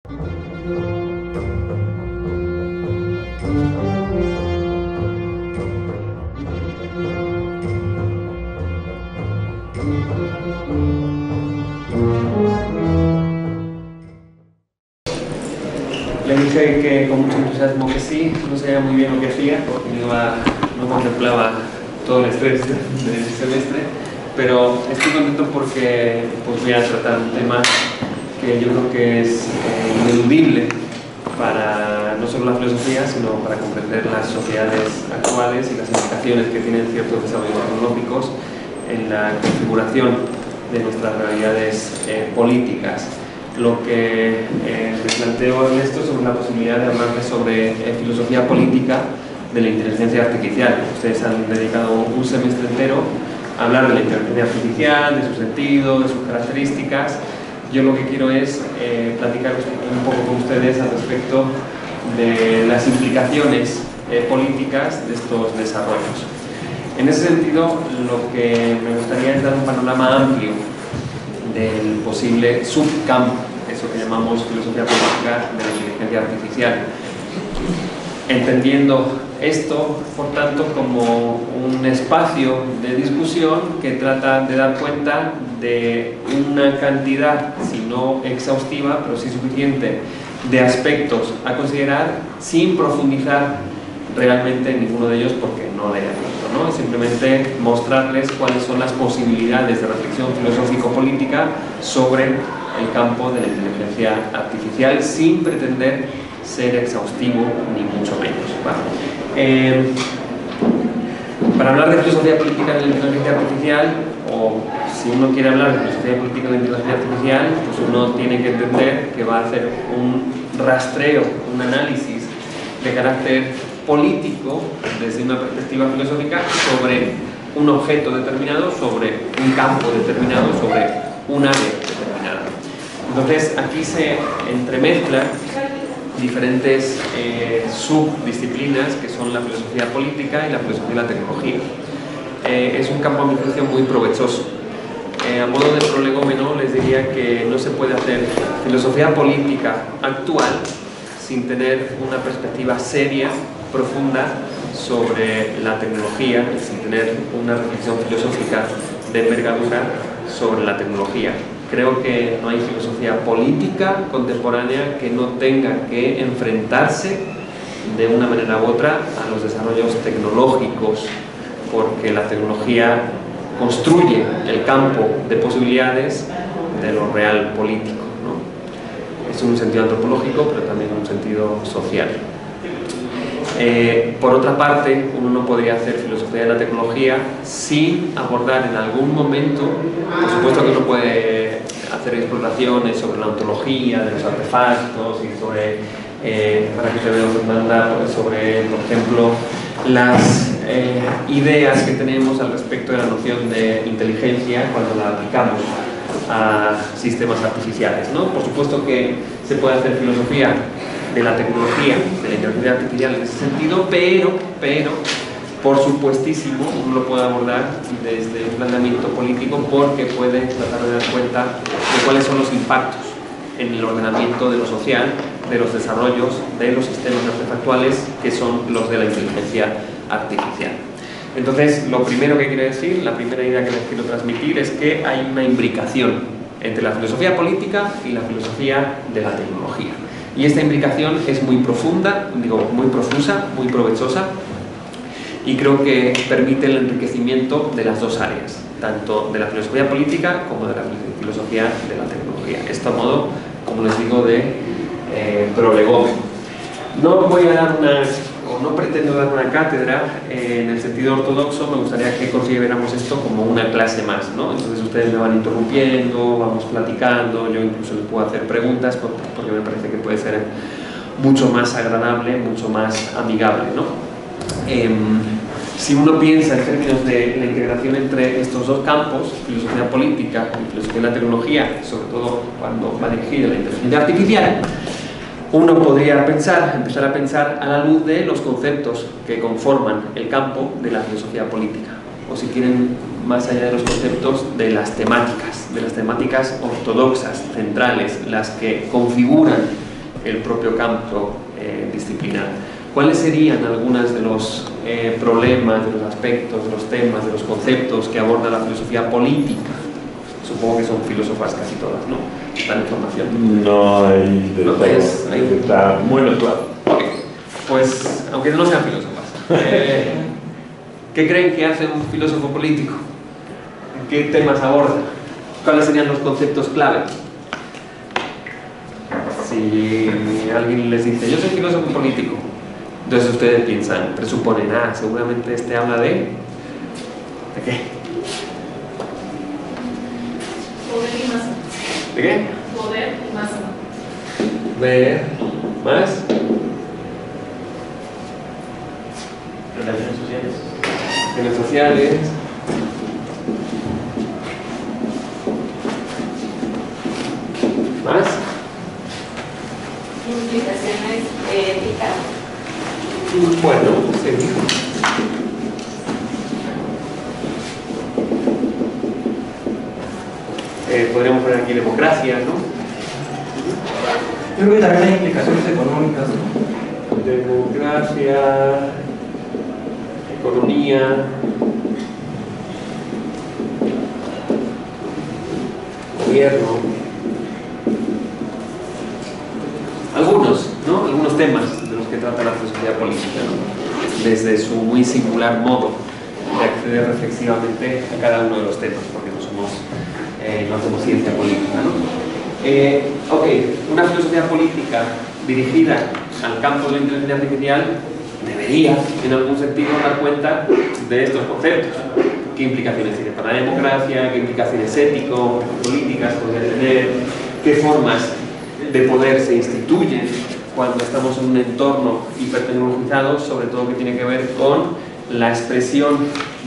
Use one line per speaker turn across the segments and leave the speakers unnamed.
Le dije que con mucho entusiasmo que sí, no sabía muy bien lo que hacía porque no contemplaba todo el estrés del semestre, pero estoy contento porque pues voy a tratar un tema que yo creo que es ineludible para no solo la filosofía, sino para comprender las sociedades actuales y las implicaciones que tienen ciertos desarrollos tecnológicos en la configuración de nuestras realidades políticas. Lo que me planteo en esto es sobre la posibilidad de hablarles sobre filosofía política de la inteligencia artificial. Ustedes han dedicado un semestre entero a hablar de la inteligencia artificial, de su sentido, de sus características. Yo lo que quiero es platicar un poco con ustedes al respecto de las implicaciones políticas de estos desarrollos. En ese sentido, lo que me gustaría es dar un panorama amplio del posible subcampo, eso que llamamos filosofía política de la inteligencia artificial, entendiendo esto, por tanto, como un espacio de discusión que trata de dar cuenta de una cantidad, si no exhaustiva, pero sí suficiente, de aspectos a considerar sin profundizar realmente en ninguno de ellos, porque no daría tiempo, ¿no? Simplemente mostrarles cuáles son las posibilidades de reflexión filosófico-política sobre el campo de la inteligencia artificial, sin pretender ser exhaustivo ni mucho menos, ¿vale? Para hablar de filosofía política de la inteligencia artificial, o si uno quiere hablar de filosofía política de la inteligencia artificial, pues uno tiene que entender que va a hacer un rastreo, un análisis de carácter político desde una perspectiva filosófica sobre un objeto determinado, sobre un campo determinado, sobre un área determinada. Entonces aquí se entremezclan diferentes subdisciplinas que son la filosofía política y la filosofía de la tecnología. Es un campo a mi juicio muy provechoso. A modo de prolegómeno les diría que no se puede hacer filosofía política actual sin tener una perspectiva seria, profunda sobre la tecnología, sin tener una reflexión filosófica de envergadura sobre la tecnología. Creo que no hay filosofía política contemporánea que no tenga que enfrentarse de una manera u otra a los desarrollos tecnológicos, porque la tecnología construye el campo de posibilidades de lo real político, ¿no? Es un sentido antropológico, pero también un sentido social. Por otra parte, uno no podría hacer filosofía de la tecnología sin abordar en algún momento, por supuesto que uno puede hacer exploraciones sobre la ontología de los artefactos y sobre, para que te veo Fernanda, sobre, por ejemplo, las ideas que tenemos al respecto de la noción de inteligencia cuando la aplicamos a sistemas artificiales, ¿no? Por supuesto que se puede hacer filosofía de la tecnología, de la inteligencia artificial en ese sentido, pero por supuestísimo uno lo puede abordar desde un planteamiento político, porque puede tratar de dar cuenta de cuáles son los impactos en el ordenamiento de lo social, de los desarrollos de los sistemas artefactuales que son los de la inteligencia artificial. Entonces, lo primero que quiero decir, la primera idea que les quiero transmitir es que hay una imbricación entre la filosofía política y la filosofía de la tecnología. Y esta imbricación es muy profunda, digo, muy profusa, muy provechosa, y creo que permite el enriquecimiento de las dos áreas, tanto de la filosofía política como de la filosofía de la tecnología. Esto a modo, como les digo, de prolegómeno. No voy a dar no pretendo dar una cátedra en el sentido ortodoxo. Me gustaría que consideráramos esto como una clase más, ¿no? Entonces ustedes me van interrumpiendo, vamos platicando, yo incluso les puedo hacer preguntas porque me parece que puede ser mucho más agradable, mucho más amigable, ¿no? Si uno piensa en términos de la integración entre estos dos campos, filosofía política y filosofía de la tecnología, sobre todo cuando va dirigida a la inteligencia artificial, uno podría empezar a pensar a la luz de los conceptos que conforman el campo de la filosofía política, o si quieren, más allá de los conceptos, de las temáticas ortodoxas, centrales, las que configuran el propio campo disciplinar. ¿Cuáles serían algunos de los problemas, de los aspectos, de los temas, de los conceptos que aborda la filosofía política? Supongo que son filósofas casi todas, ¿no? ¿Dan información?
No hay de todo. Está muy mezclado.
Ok, pues, aunque no sean filósofas, ¿qué creen que hace un filósofo político? ¿Qué temas aborda? ¿Cuáles serían los conceptos clave? Si alguien les dice, yo soy filósofo político, entonces ustedes piensan, presuponen, seguramente este habla de... ¿De qué?
Poder y masa.
¿De qué?
Poder y masa.
Ver, más.
Relaciones sociales.
Relaciones sociales. Más.
Implicaciones éticas.
Bueno, sí. Podríamos poner aquí democracia, ¿no?
Yo creo que también hay implicaciones económicas, ¿no?
Democracia, economía, gobierno, algunos, ¿no? Algunos temas de los que trata la filosofía política, ¿no? Desde su muy singular modo de acceder reflexivamente a cada uno de los temas, porque no hacemos ciencia política, ¿no? Ok, una filosofía política dirigida al campo de la inteligencia artificial debería, en algún sentido, dar cuenta de estos conceptos. ¿Qué implicaciones tiene para la democracia? ¿Qué implicaciones ético-políticas podría tener? ¿Qué formas de poder se instituyen cuando estamos en un entorno hipertecnologizado? Sobre todo que tiene que ver con la expresión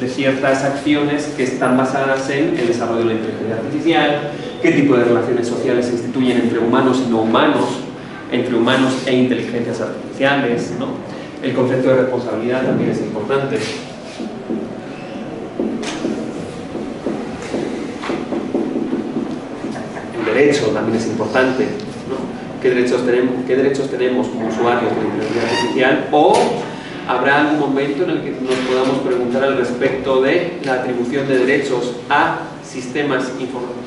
de ciertas acciones que están basadas en el desarrollo de la inteligencia artificial, qué tipo de relaciones sociales se instituyen entre humanos y no humanos, entre humanos e inteligencias artificiales, ¿no? El concepto de responsabilidad también es importante. El derecho también es importante, ¿no? ¿Qué derechos tenemos como usuarios de la inteligencia artificial? O habrá algún momento en el que nos podamos preguntar al respecto de la atribución de derechos a sistemas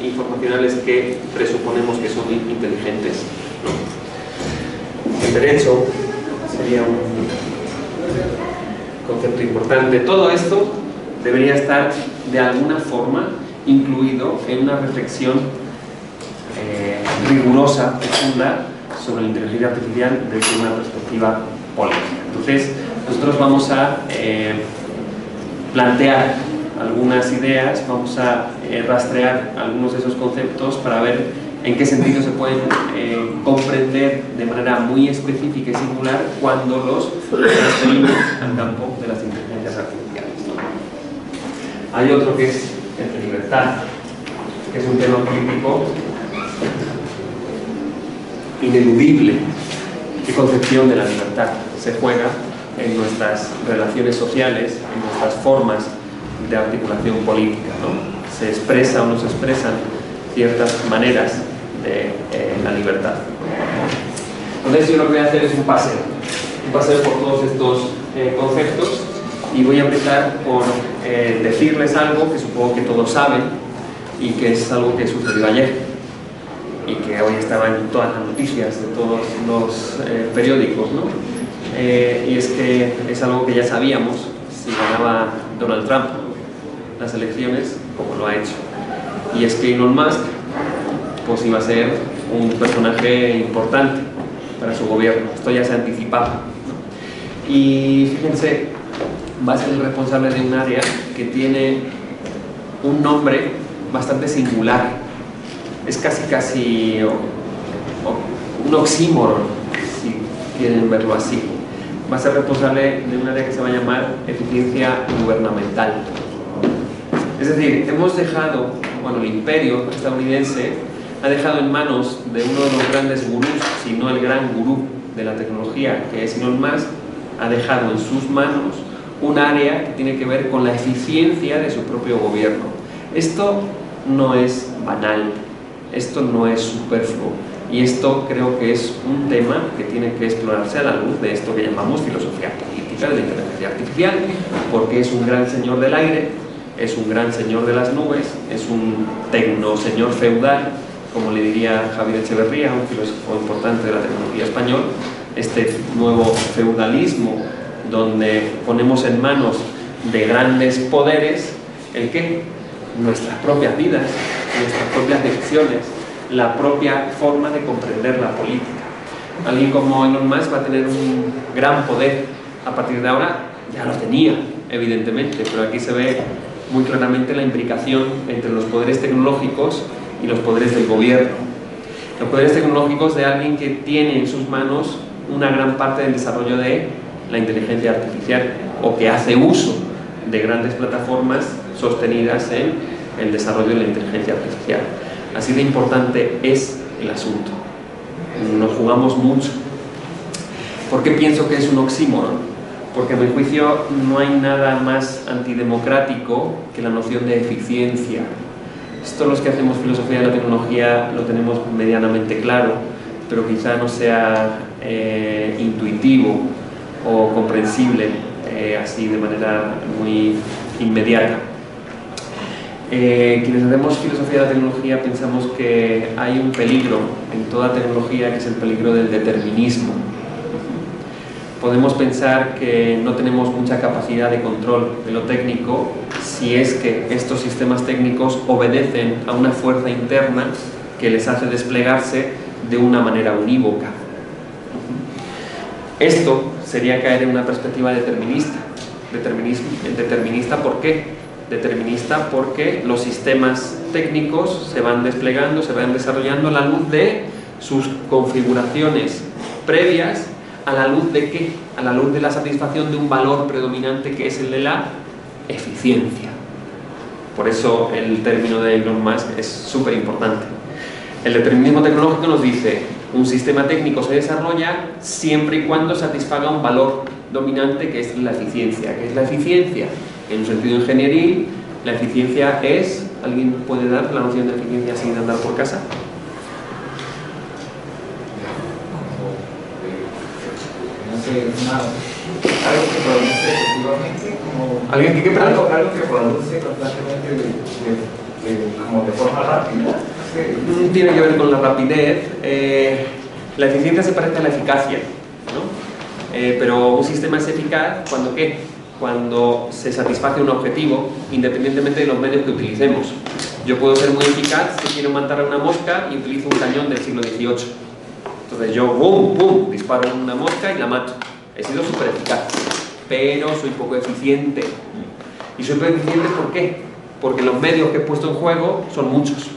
informacionales que presuponemos que son inteligentes, ¿no? El derecho sería un concepto importante. Todo esto debería estar de alguna forma incluido en una reflexión rigurosa, profunda, sobre la inteligencia artificial desde una perspectiva política. Entonces, nosotros vamos a plantear algunas ideas, vamos a rastrear algunos de esos conceptos para ver en qué sentido se pueden comprender de manera muy específica y singular cuando los transferimos al campo de las inteligencias artificiales, ¿no? Hay otro que es el de libertad, que es un tema político ineludible. ¿Qué concepción de la libertad se juega en nuestras relaciones sociales, en nuestras formas de articulación política, ¿no? Se expresa o no se expresan ciertas maneras de la libertad. Entonces yo lo que voy a hacer es un paseo por todos estos conceptos, y voy a empezar por decirles algo que supongo que todos saben y que es algo que sucedió ayer y que hoy estaba en todas las noticias de todos los periódicos, ¿no? Y es que es algo que ya sabíamos si ganaba Donald Trump las elecciones, como lo ha hecho, y es que Elon Musk pues iba a ser un personaje importante para su gobierno. Esto ya se anticipaba, ¿no? Y fíjense, va a ser el responsable de un área que tiene un nombre bastante singular. Es casi un oxímoron, si quieren verlo así. Va a ser responsable de un área que se va a llamar eficiencia gubernamental. Es decir, hemos dejado, el imperio estadounidense ha dejado en manos de uno de los grandes gurús, si no el gran gurú de la tecnología, que es Elon Musk, ha dejado en sus manos un área que tiene que ver con la eficiencia de su propio gobierno. Esto no es banal, esto no es superfluo, Y esto creo que es un tema que tiene que explorarse a la luz de esto que llamamos filosofía política de la inteligencia artificial, porque es un gran señor del aire, es un gran señor de las nubes, es un tecnoseñor feudal, como le diría Javier Echeverría, un filósofo importante de la tecnología español, este nuevo feudalismo donde ponemos en manos de grandes poderes el qué, nuestras propias vidas, nuestras propias decisiones, la propia forma de comprender la política. Alguien como Elon Musk va a tener un gran poder a partir de ahora, ya lo tenía evidentemente, pero aquí se ve muy claramente la imbricación entre los poderes tecnológicos y los poderes del gobierno. Los poderes tecnológicos de alguien que tiene en sus manos una gran parte del desarrollo de la inteligencia artificial o que hace uso de grandes plataformas sostenidas en el desarrollo de la inteligencia artificial. Así de importante es el asunto. Nos jugamos mucho. ¿Por qué pienso que es un oxímoron? Porque a mi juicio no hay nada más antidemocrático que la noción de eficiencia. Esto los que hacemos filosofía de la tecnología lo tenemos medianamente claro, pero quizá no sea intuitivo o comprensible así de manera muy inmediata. Quienes hacemos filosofía de la tecnología pensamos que hay un peligro en toda tecnología, que es el peligro del determinismo. Podemos pensar que no tenemos mucha capacidad de control de lo técnico si es que estos sistemas técnicos obedecen a una fuerza interna que les hace desplegarse de una manera unívoca. Esto sería caer en una perspectiva determinista. ¿Determinista por qué? Determinista porque los sistemas técnicos se van desplegando, se van desarrollando a la luz de sus configuraciones previas. ¿A la luz de qué? A la luz de la satisfacción de un valor predominante que es el de la eficiencia. Por eso el término de Elon Musk es súper importante. El determinismo tecnológico nos dice: un sistema técnico se desarrolla siempre y cuando satisfaga un valor dominante que es la eficiencia. ¿Qué es la eficiencia? En un sentido ingenieril, la eficiencia es... ¿Alguien puede dar la noción de eficiencia sin andar por casa?
Algo que produce efectivamente como...
¿Alguien que
algo que produce constantemente como de forma rápida. Sí.
Tiene que ver con la rapidez. La eficiencia se parece a la eficacia, ¿no? Pero un sistema es eficaz cuando ¿qué? Cuando se satisface un objetivo independientemente de los medios que utilicemos. Yo puedo ser muy eficaz si quiero matar a una mosca y utilizo un cañón del siglo XVIII. Entonces yo, ¡bum! ¡Bum! Disparo una mosca y la mato. He sido súper eficaz, pero soy poco eficiente. ¿Y soy poco eficiente por qué? Porque los medios que he puesto en juego son muchos.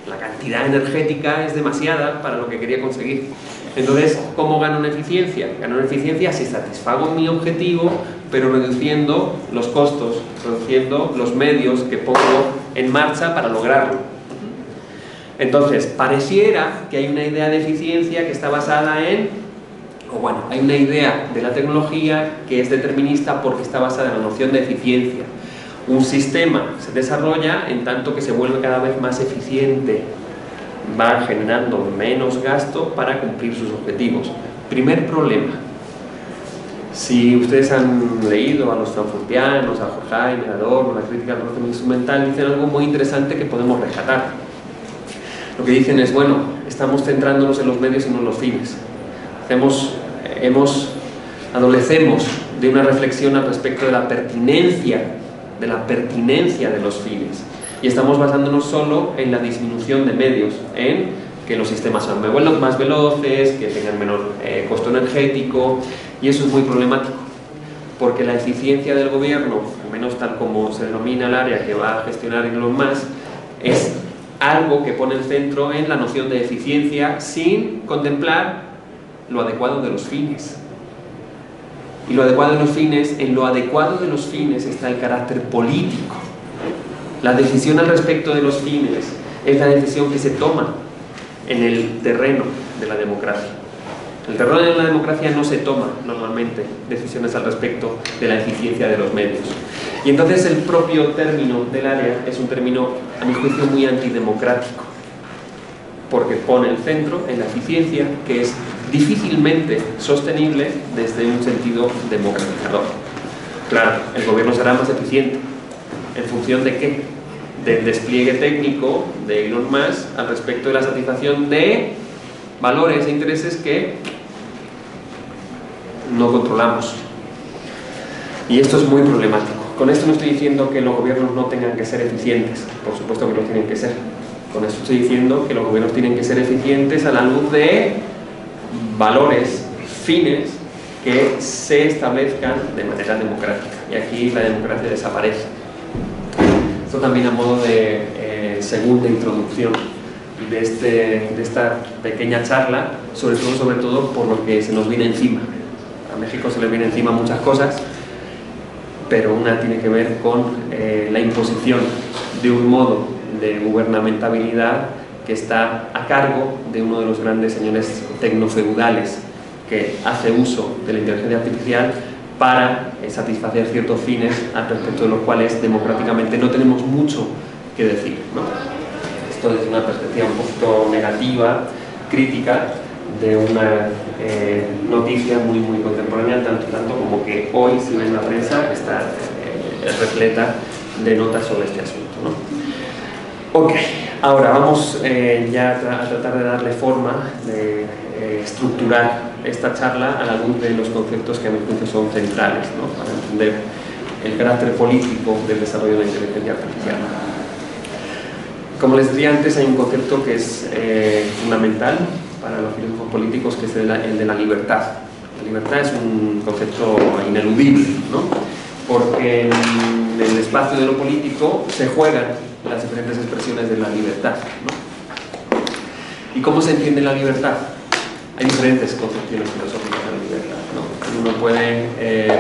La cantidad energética es demasiada para lo que quería conseguir. Entonces, ¿cómo gano una eficiencia? Gano una eficiencia si satisfago mi objetivo, pero reduciendo los costos, reduciendo los medios que pongo en marcha para lograrlo. Entonces, pareciera que hay una idea de eficiencia que está basada en, o bueno, hay una idea de la tecnología que es determinista porque está basada en la noción de eficiencia. Un sistema se desarrolla en tanto que se vuelve cada vez más eficiente, va generando menos gasto para cumplir sus objetivos. Primer problema. Si ustedes han leído a los frankfurtianos, a Horkheim, a Adorno, la crítica al conocimiento instrumental, dicen algo muy interesante que podemos rescatar. Lo que dicen es, bueno, estamos centrándonos en los medios y no en los fines. Adolecemos de una reflexión al respecto de la pertinencia de los fines. Y estamos basándonos solo en la disminución de medios, en que los sistemas sean más veloces, que tengan menor costo energético, y eso es muy problemático, porque la eficiencia del gobierno, al menos tal como se denomina el área que va a gestionar Elon Musk, es algo que pone el centro en la noción de eficiencia sin contemplar lo adecuado de los fines. Y lo adecuado de los fines, en lo adecuado de los fines está el carácter político. La decisión al respecto de los fines es la decisión que se toma en el terreno de la democracia. En el terreno de la democracia no se toma normalmente decisiones al respecto de la eficiencia de los medios. Y entonces el propio término del área es un término, a mi juicio, muy antidemocrático. porque pone el centro en la eficiencia, que es difícilmente sostenible desde un sentido democratizador. Claro, el gobierno será más eficiente. ¿En función de qué? Del despliegue técnico de Elon Musk al respecto de la satisfacción de valores e intereses que no controlamos. Y esto es muy problemático. Con esto no estoy diciendo que los gobiernos no tengan que ser eficientes, por supuesto que lo tienen que ser. Con esto estoy diciendo que los gobiernos tienen que ser eficientes a la luz de valores, fines que se establezcan de manera democrática. Y aquí la democracia desaparece. Esto también a modo de segunda introducción de esta pequeña charla, sobre todo por lo que se nos viene encima. A México se le viene encima muchas cosas, pero una tiene que ver con la imposición de un modo de gubernamentabilidad que está a cargo de uno de los grandes señores tecnofeudales que hace uso de la inteligencia artificial para satisfacer ciertos fines al respecto de los cuales democráticamente no tenemos mucho que decir, ¿no? Esto desde una perspectiva un poquito negativa, crítica, de una noticia muy contemporánea, tanto como que hoy, si ven la prensa, está repleta de notas sobre este asunto, ¿no? Ok, ahora vamos ya a tratar de darle forma, de estructurar esta charla a la luz de los conceptos que a mi juicio son centrales, ¿no? Para entender el carácter político del desarrollo de la inteligencia artificial. Como les decía antes, hay un concepto que es fundamental para los filósofos políticos, que es el de la libertad. La libertad es un concepto ineludible, ¿no? Porque en el espacio de lo político se juegan las diferentes expresiones de la libertad, ¿no? ¿Y cómo se entiende la libertad? Hay diferentes concepciones filosóficas de la libertad, ¿no? Uno puede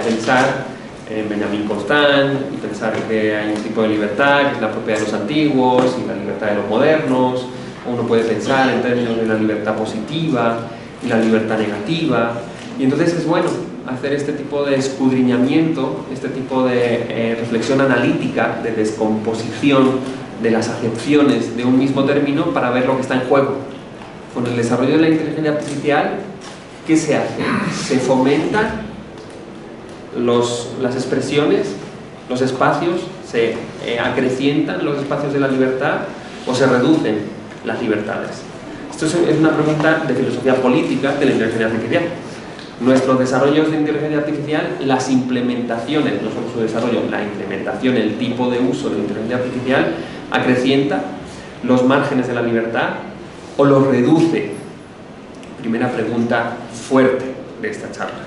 pensar en Benjamin Constant y pensar que hay un tipo de libertad que es la propia de los antiguos y la libertad de los modernos. Uno puede pensar en términos de la libertad positiva y la libertad negativa, y entonces es bueno hacer este tipo de escudriñamiento, este tipo de reflexión analítica, de descomposición de las acepciones de un mismo término para ver lo que está en juego. Con el desarrollo de la inteligencia artificial, ¿qué se hace? Se fomentan las expresiones, los espacios, se acrecientan los espacios de la libertad o se reducen las libertades. Esto es una pregunta de filosofía política de la inteligencia artificial. Nuestros desarrollos de inteligencia artificial, las implementaciones, no solo su desarrollo, la implementación, el tipo de uso de la inteligencia artificial, acrecienta los márgenes de la libertad o los reduce. Primera pregunta fuerte de esta charla.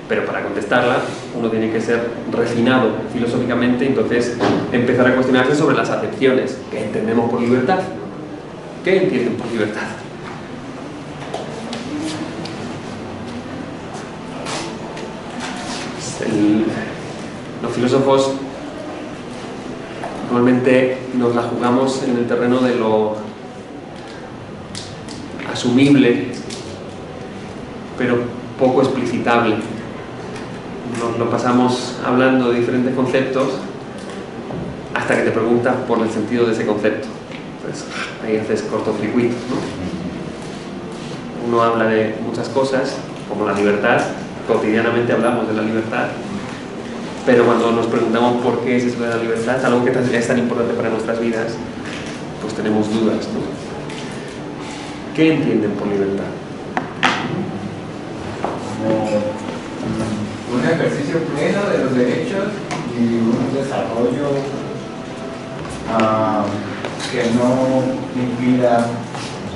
Pero para contestarla, uno tiene que ser refinado filosóficamente, entonces empezar a cuestionarse sobre las acepciones. ¿Qué entendemos por libertad? ¿Qué entienden por libertad? Los filósofos normalmente nos la jugamos en el terreno de lo asumible, pero poco explicitable. Nos lo pasamos hablando de diferentes conceptos hasta que te preguntan por el sentido de ese concepto. Pues ahí haces cortocircuito, ¿no? Uno habla de muchas cosas, como la libertad, cotidianamente hablamos de la libertad, pero cuando nos preguntamos por qué es eso de la libertad, algo que es tan importante para nuestras vidas, pues tenemos dudas, ¿no? ¿Qué entienden por libertad?
Como un ejercicio pleno de los derechos y un desarrollo que no impida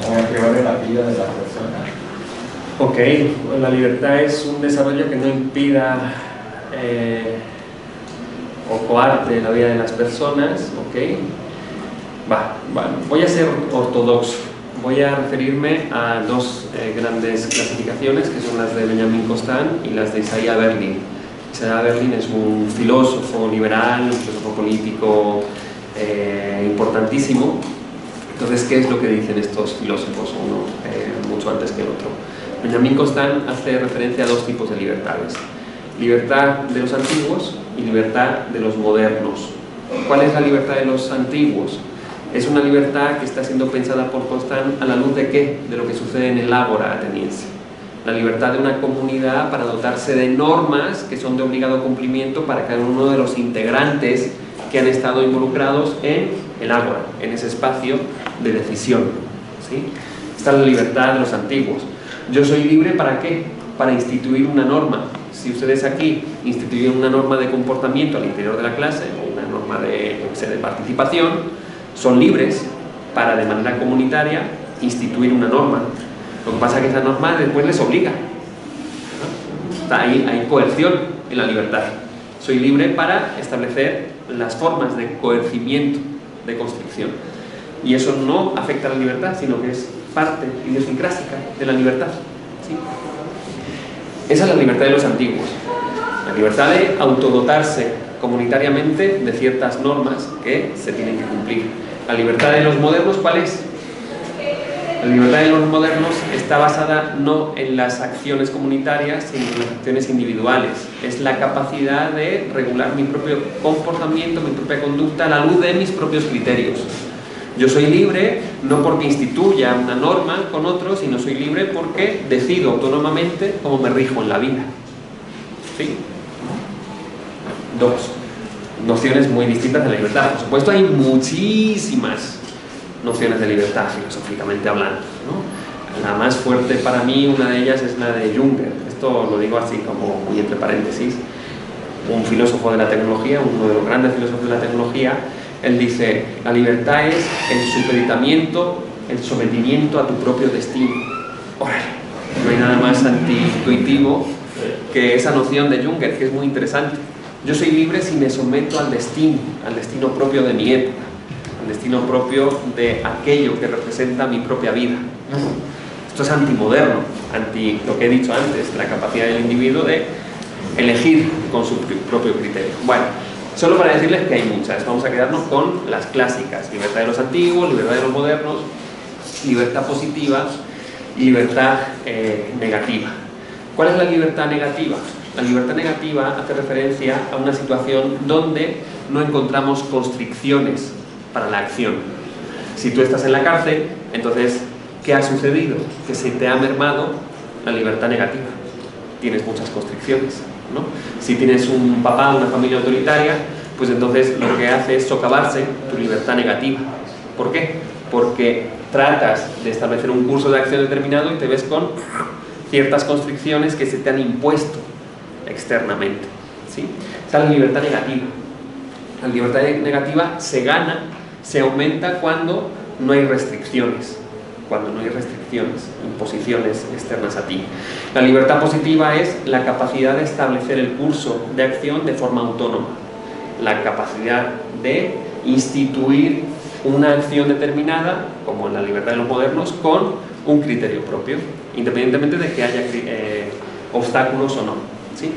o empeore la vida de la persona.
Ok, la libertad es un desarrollo que no impida o coarte la vida de las personas, ok. Bueno, voy a ser ortodoxo, voy a referirme a dos grandes clasificaciones, que son las de Benjamin Constant y las de Isaiah Berlin. Isaiah Berlin es un filósofo liberal, un filósofo político importantísimo. Entonces, ¿qué es lo que dicen estos filósofos? Uno mucho antes que el otro. Benjamin Constant hace referencia a dos tipos de libertades: libertad de los antiguos y libertad de los modernos. ¿Cuál es la libertad de los antiguos? Es una libertad que está siendo pensada por Constant a la luz de ¿qué? De lo que sucede en el ágora ateniense. La libertad de una comunidad para dotarse de normas que son de obligado cumplimiento para cada uno de los integrantes que han estado involucrados en el ágora, en ese espacio de decisión, ¿sí? Esta es la libertad de los antiguos. Yo soy libre ¿para qué? Para instituir una norma. Si ustedes aquí instituyen una norma de comportamiento al interior de la clase, o una norma de participación, son libres para de manera comunitaria instituir una norma. Lo que pasa es que esa norma después les obliga, ¿no? Hay coerción en la libertad. Soy libre para establecer las formas de coercimiento, de constricción. Y eso no afecta a la libertad, sino que es parte idiosincrásica de la libertad, ¿sí? Esa es la libertad de los antiguos. La libertad de autodotarse comunitariamente de ciertas normas que se tienen que cumplir. La libertad de los modernos, ¿cuál es? La libertad de los modernos está basada no en las acciones comunitarias, sino en las acciones individuales. Es la capacidad de regular mi propio comportamiento, mi propia conducta a la luz de mis propios criterios. Yo soy libre no porque instituya una norma con otro, sino soy libre porque decido autónomamente cómo me rijo en la vida. ¿Sí? Dos nociones muy distintas de la libertad. Por supuesto, hay muchísimas nociones de libertad, filosóficamente hablando, ¿no? La más fuerte para mí, una de ellas, es la de Junger. Esto lo digo así como muy entre paréntesis. Un filósofo de la tecnología, uno de los grandes filósofos de la tecnología, él dice: la libertad es el supeditamiento, el sometimiento a tu propio destino. ¡Órale! No hay nada más antiintuitivo que esa noción de Junger, que es muy interesante. Yo soy libre si me someto al destino propio de mi época, al destino propio de aquello que representa mi propia vida. Esto es antimoderno, anti lo que he dicho antes, la capacidad del individuo de elegir con su propio criterio. Bueno, solo para decirles que hay muchas. Vamos a quedarnos con las clásicas: libertad de los antiguos, libertad de los modernos, libertad positiva y libertad negativa. ¿Cuál es la libertad negativa? La libertad negativa hace referencia a una situación donde no encontramos constricciones para la acción. Si tú estás en la cárcel, entonces, ¿qué ha sucedido? Que se te ha mermado la libertad negativa. Tienes muchas constricciones, ¿no? Si tienes un papá, una familia autoritaria, pues entonces lo que hace es socavarse tu libertad negativa. ¿Por qué? Porque tratas de establecer un curso de acción determinado y te ves con ciertas constricciones que se te han impuesto externamente, ¿sí? Esa es la libertad negativa. La libertad negativa se gana, se aumenta cuando no hay restricciones, imposiciones externas a ti. La libertad positiva es la capacidad de establecer el curso de acción de forma autónoma, la capacidad de instituir una acción determinada, como en la libertad de los modernos, con un criterio propio, independientemente de que haya obstáculos o no, ¿sí?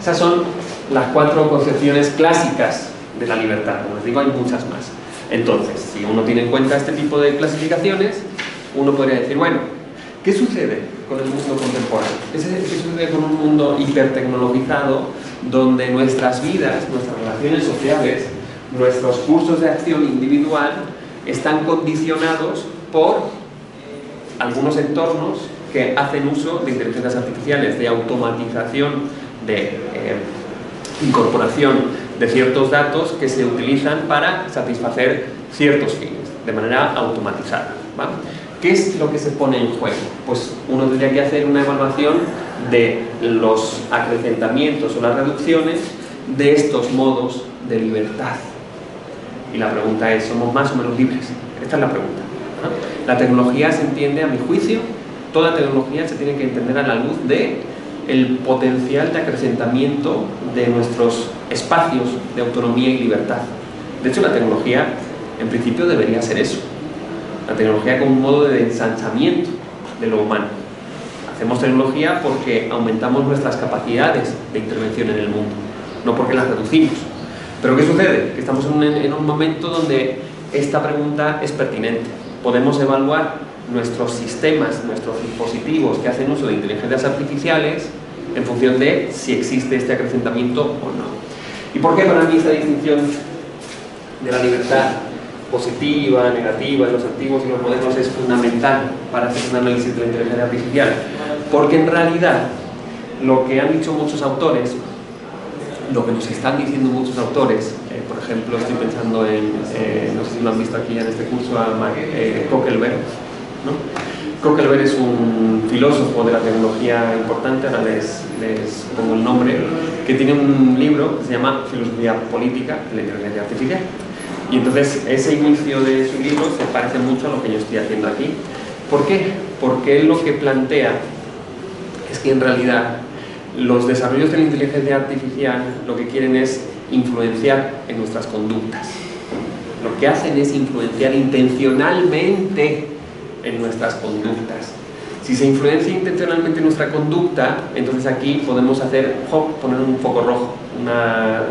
Esas son las 4 concepciones clásicas de la libertad. Como les digo, hay muchas más. Entonces, si uno tiene en cuenta este tipo de clasificaciones, uno podría decir: bueno, ¿qué sucede con el mundo contemporáneo? ¿Qué sucede con un mundo hipertecnologizado donde nuestras vidas, nuestras relaciones sociales, nuestros cursos de acción individual están condicionados por algunos entornos que hacen uso de inteligencias artificiales, de automatización, de incorporación de ciertos datos que se utilizan para satisfacer ciertos fines, de manera automatizada, ¿vale? ¿Qué es lo que se pone en juego? Pues uno tendría que hacer una evaluación de los acrecentamientos o las reducciones de estos modos de libertad. Y la pregunta es: ¿somos más o menos libres? Esta es la pregunta, ¿no? La tecnología se entiende, a mi juicio, toda tecnología se tiene que entender a la luz de el potencial de acrecentamiento de nuestros espacios de autonomía y libertad. De hecho, la tecnología, en principio, debería ser eso. La tecnología como un modo de ensanchamiento de lo humano. Hacemos tecnología porque aumentamos nuestras capacidades de intervención en el mundo, no porque las reducimos. Pero ¿qué sucede? Que estamos en un momento donde esta pregunta es pertinente. Podemos evaluar nuestros sistemas, nuestros dispositivos que hacen uso de inteligencias artificiales en función de si existe este acrecentamiento o no. ¿Y por qué para mí esta distinción de la libertad positiva, negativa, en los antiguos y los modernos es fundamental para hacer un análisis de la inteligencia artificial, porque en realidad lo que han dicho muchos autores, lo que nos están diciendo muchos autores, por ejemplo, estoy pensando en, no sé si lo han visto aquí en este curso, a Kokelberg, ¿no? Kokelberg es un filósofo de la tecnología importante, ahora les pongo el nombre, que tiene un libro que se llama Filosofía Política de la Inteligencia Artificial. Y entonces ese inicio de su libro se parece mucho a lo que yo estoy haciendo aquí. ¿Por qué? Porque él lo que plantea es que en realidad los desarrollos de la inteligencia artificial lo que quieren es influenciar en nuestras conductas. Lo que hacen es influenciar intencionalmente en nuestras conductas. Si se influencia intencionalmente en nuestra conducta, entonces aquí podemos hacer, poner un foco rojo, una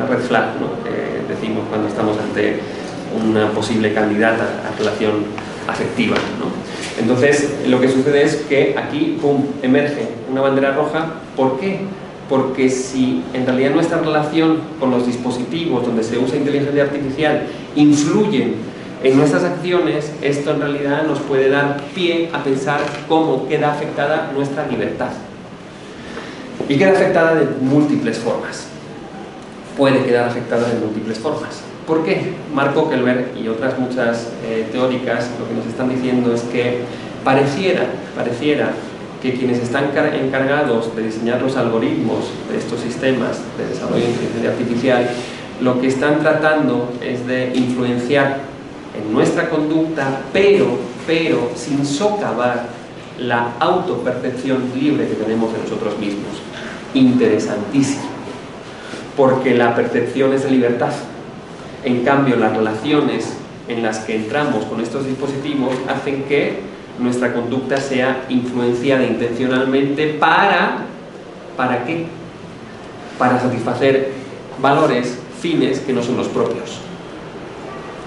red flag, ¿no? Decimos cuando estamos ante una posible candidata a relación afectiva, ¿no? Entonces lo que sucede es que aquí, pum, emerge una bandera roja. ¿Por qué? Porque si en realidad nuestra relación con los dispositivos donde se usa inteligencia artificial influyen en nuestras acciones, esto en realidad nos puede dar pie a pensar cómo queda afectada nuestra libertad. Y queda afectada de múltiples formas. Puede quedar afectada de múltiples formas. ¿Por qué? Mark Kokelberg y otras muchas teóricas lo que nos están diciendo es que pareciera que quienes están encargados de diseñar los algoritmos de estos sistemas de desarrollo de inteligencia artificial, lo que están tratando es de influenciar en nuestra conducta, pero sin socavar la autopercepción libre que tenemos de nosotros mismos. Interesantísimo, porque la percepción es de libertad. En cambio, las relaciones en las que entramos con estos dispositivos hacen que nuestra conducta sea influenciada intencionalmente ¿para qué? Para satisfacer valores, fines que no son los propios.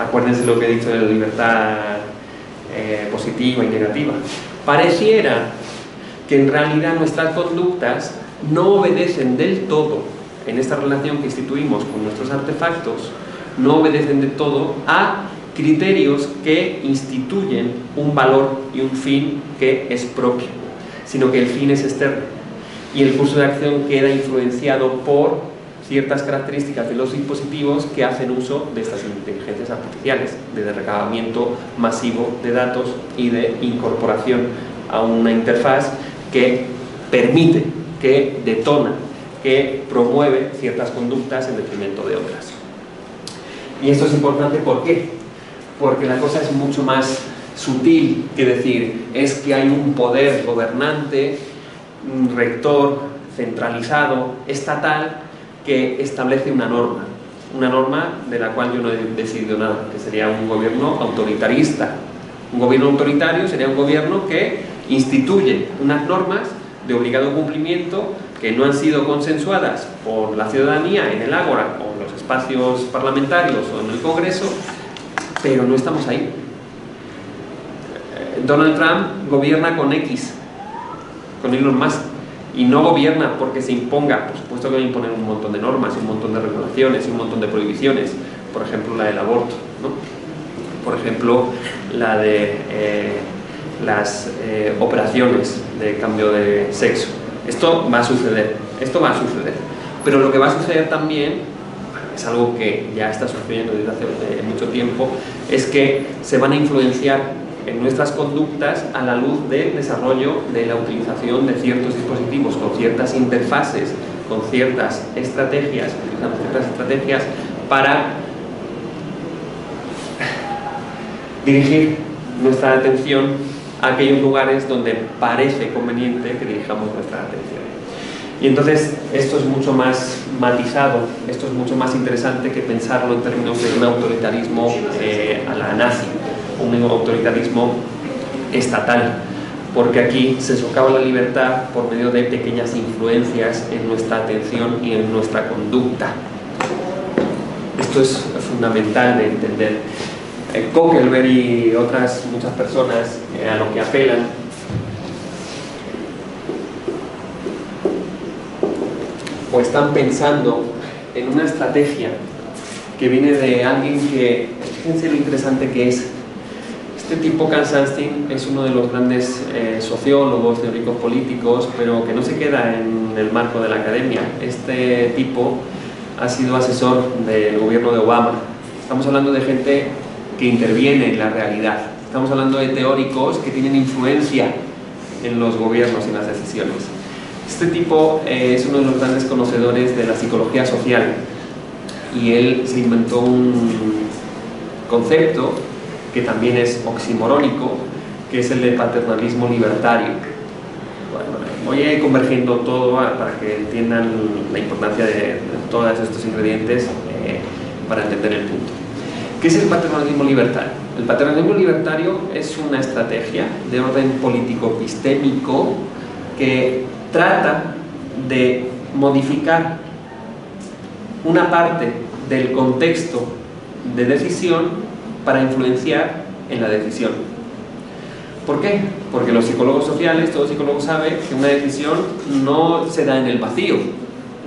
Acuérdense lo que he dicho de la libertad positiva y negativa. Pareciera que en realidad nuestras conductas no obedecen del todo, en esta relación que instituimos con nuestros artefactos, no obedecen de todo a criterios que instituyen un valor y un fin que es propio, sino que el fin es externo y el curso de acción queda influenciado por ciertas características de los dispositivos que hacen uso de estas inteligencias artificiales, de recabamiento masivo de datos y de incorporación a una interfaz que permite, que detona, que promueve ciertas conductas en detrimento de otras. Y esto es importante, ¿por qué? Porque la cosa es mucho más sutil que decir, es que hay un poder gobernante, un rector centralizado, estatal, que establece una norma de la cual yo no he decidido nada, que sería un gobierno autoritarista. Un gobierno autoritario sería un gobierno que instituye unas normas de obligado cumplimiento que no han sido consensuadas por la ciudadanía en el ágora o en los espacios parlamentarios o en el Congreso, pero no estamos ahí. Donald Trump gobierna con X, con Elon Musk, y no gobierna porque se imponga. Por supuesto que va a imponer un montón de normas, un montón de regulaciones, un montón de prohibiciones, por ejemplo la del aborto, ¿no? Por ejemplo la de las operaciones de cambio de sexo. Esto va a suceder, pero lo que va a suceder también, es algo que ya está sucediendo desde hace mucho tiempo, es que se van a influenciar en nuestras conductas a la luz del desarrollo de la utilización de ciertos dispositivos con ciertas interfaces, con ciertas estrategias, para dirigir nuestra atención a aquellos lugares donde parece conveniente que dirijamos nuestra atención. Y entonces esto es mucho más matizado, esto es mucho más interesante que pensarlo en términos de un autoritarismo a la nazi, un autoritarismo estatal, porque aquí se socava la libertad por medio de pequeñas influencias en nuestra atención y en nuestra conducta. Esto es fundamental de entender. Kokelberg y otras muchas personas a lo que apelan o están pensando en una estrategia que viene de alguien que fíjense lo interesante que es. Este tipo, Cal Sunstein, es uno de los grandes sociólogos, teóricos políticos, pero que no se queda en el marco de la academia. Este tipo ha sido asesor del gobierno de Obama. Estamos hablando de gente que interviene en la realidad. Estamos hablando de teóricos que tienen influencia en los gobiernos y en las decisiones. Este tipo es uno de los grandes conocedores de la psicología social y él se inventó un concepto que también es oximorónico, que es el de paternalismo libertario. Bueno, voy a ir convergiendo todo para que entiendan la importancia de todos estos ingredientes para entender el punto. ¿Qué es el paternalismo libertario? El paternalismo libertario es una estrategia de orden político-epistémico que trata de modificar una parte del contexto de decisión para influenciar en la decisión. ¿Por qué? Porque los psicólogos sociales, todo psicólogo sabe que una decisión no se da en el vacío,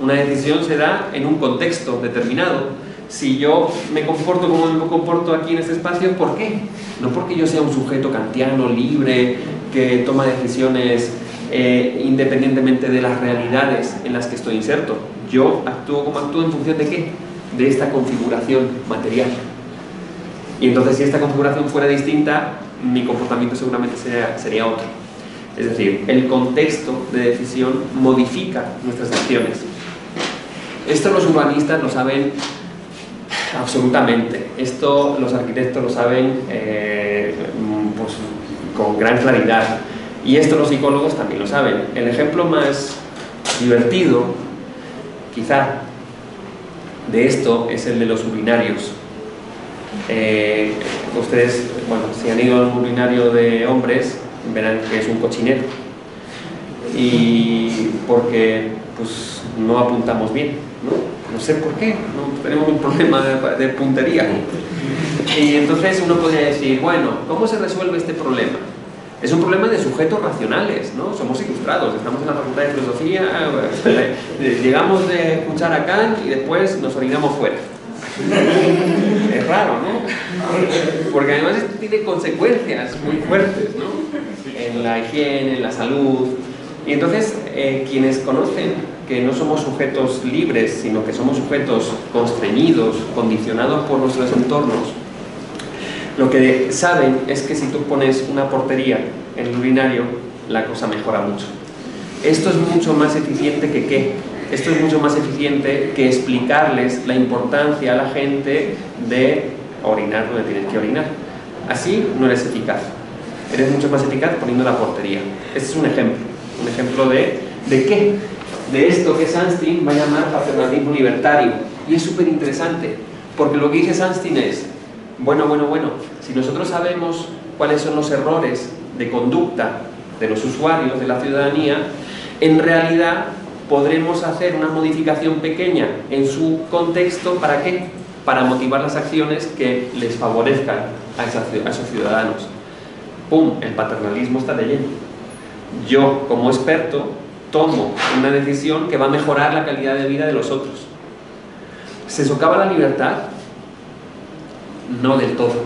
una decisión se da en un contexto determinado. Si yo me comporto como me comporto aquí en este espacio, ¿por qué? No porque yo sea un sujeto kantiano, libre, que toma decisiones independientemente de las realidades en las que estoy inserto. Yo actúo como actúo en función de ¿qué? De esta configuración material. Y entonces, si esta configuración fuera distinta, mi comportamiento seguramente sería otro. Es decir, el contexto de decisión modifica nuestras acciones. Esto los urbanistas lo saben absolutamente. Esto los arquitectos lo saben pues, con gran claridad. Y esto los psicólogos también lo saben. El ejemplo más divertido, quizá, de esto es el de los urinarios. Ustedes, bueno, si han ido a un urinario de hombres, verán que es un cochinero. Y porque pues no apuntamos bien, ¿no? No sé por qué, no tenemos un problema de puntería. Y entonces uno podría decir, bueno, ¿cómo se resuelve este problema? Es un problema de sujetos racionales, ¿no? Somos ilustrados, estamos en la facultad de filosofía, llegamos de escuchar a Kant y después nos orinamos fuera. Es raro, ¿no? Porque además esto tiene consecuencias muy fuertes, ¿no? En la higiene, en la salud. Y entonces, quienes conocen que no somos sujetos libres, sino que somos sujetos constreñidos, condicionados por nuestros entornos, lo que saben es que si tú pones una portería en el urinario, la cosa mejora mucho. Esto es mucho más eficiente que ¿qué? Esto es mucho más eficiente que explicarles la importancia a la gente de orinar donde tienes que orinar. Así no eres eficaz. Eres mucho más eficaz poniendo la portería. Este es un ejemplo de ¿qué? De esto que Sunstein va a llamar paternalismo libertario. Y es súper interesante, porque lo que dice Sunstein es, bueno, si nosotros sabemos cuáles son los errores de conducta de los usuarios, de la ciudadanía, en realidad podremos hacer una modificación pequeña en su contexto, ¿para qué? Para motivar las acciones que les favorezcan a esos ciudadanos. ¡Pum! El paternalismo está de lleno. Yo, como experto, tomo una decisión que va a mejorar la calidad de vida de los otros. ¿Se socava la libertad? No del todo.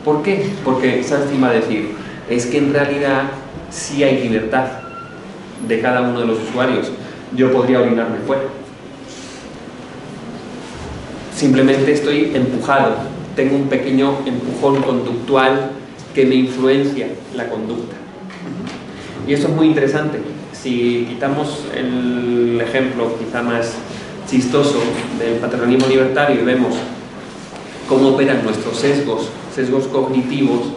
¿Por qué? Porque Sunstein va a decir, es que en realidad sí hay libertad de cada uno de los usuarios. Yo podría orinarme fuera. Simplemente estoy empujado, tengo un pequeño empujón conductual que me influencia la conducta. Y esto es muy interesante. Si quitamos el ejemplo quizá más chistoso del paternalismo libertario y vemos cómo operan nuestros sesgos cognitivos,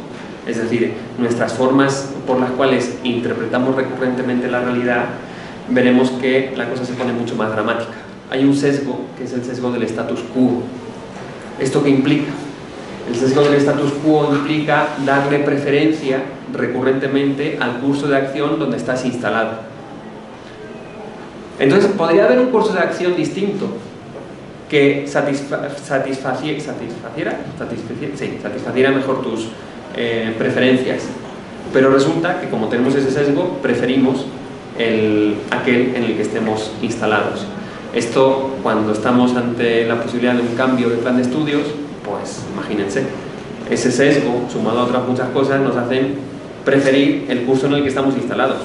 es decir, nuestras formas por las cuales interpretamos recurrentemente la realidad, veremos que la cosa se pone mucho más dramática. Hay un sesgo, que es el sesgo del status quo. ¿Esto qué implica? El sesgo del status quo implica darle preferencia recurrentemente al curso de acción donde estás instalado. Entonces, podría haber un curso de acción distinto que satisfaciera mejor tus preferencias, pero resulta que como tenemos ese sesgo, preferimos aquel en el que estemos instalados. Esto, cuando estamos ante la posibilidad de un cambio de plan de estudios, Pues imagínense, ese sesgo, sumado a otras muchas cosas, nos hacen preferir el curso en el que estamos instalados,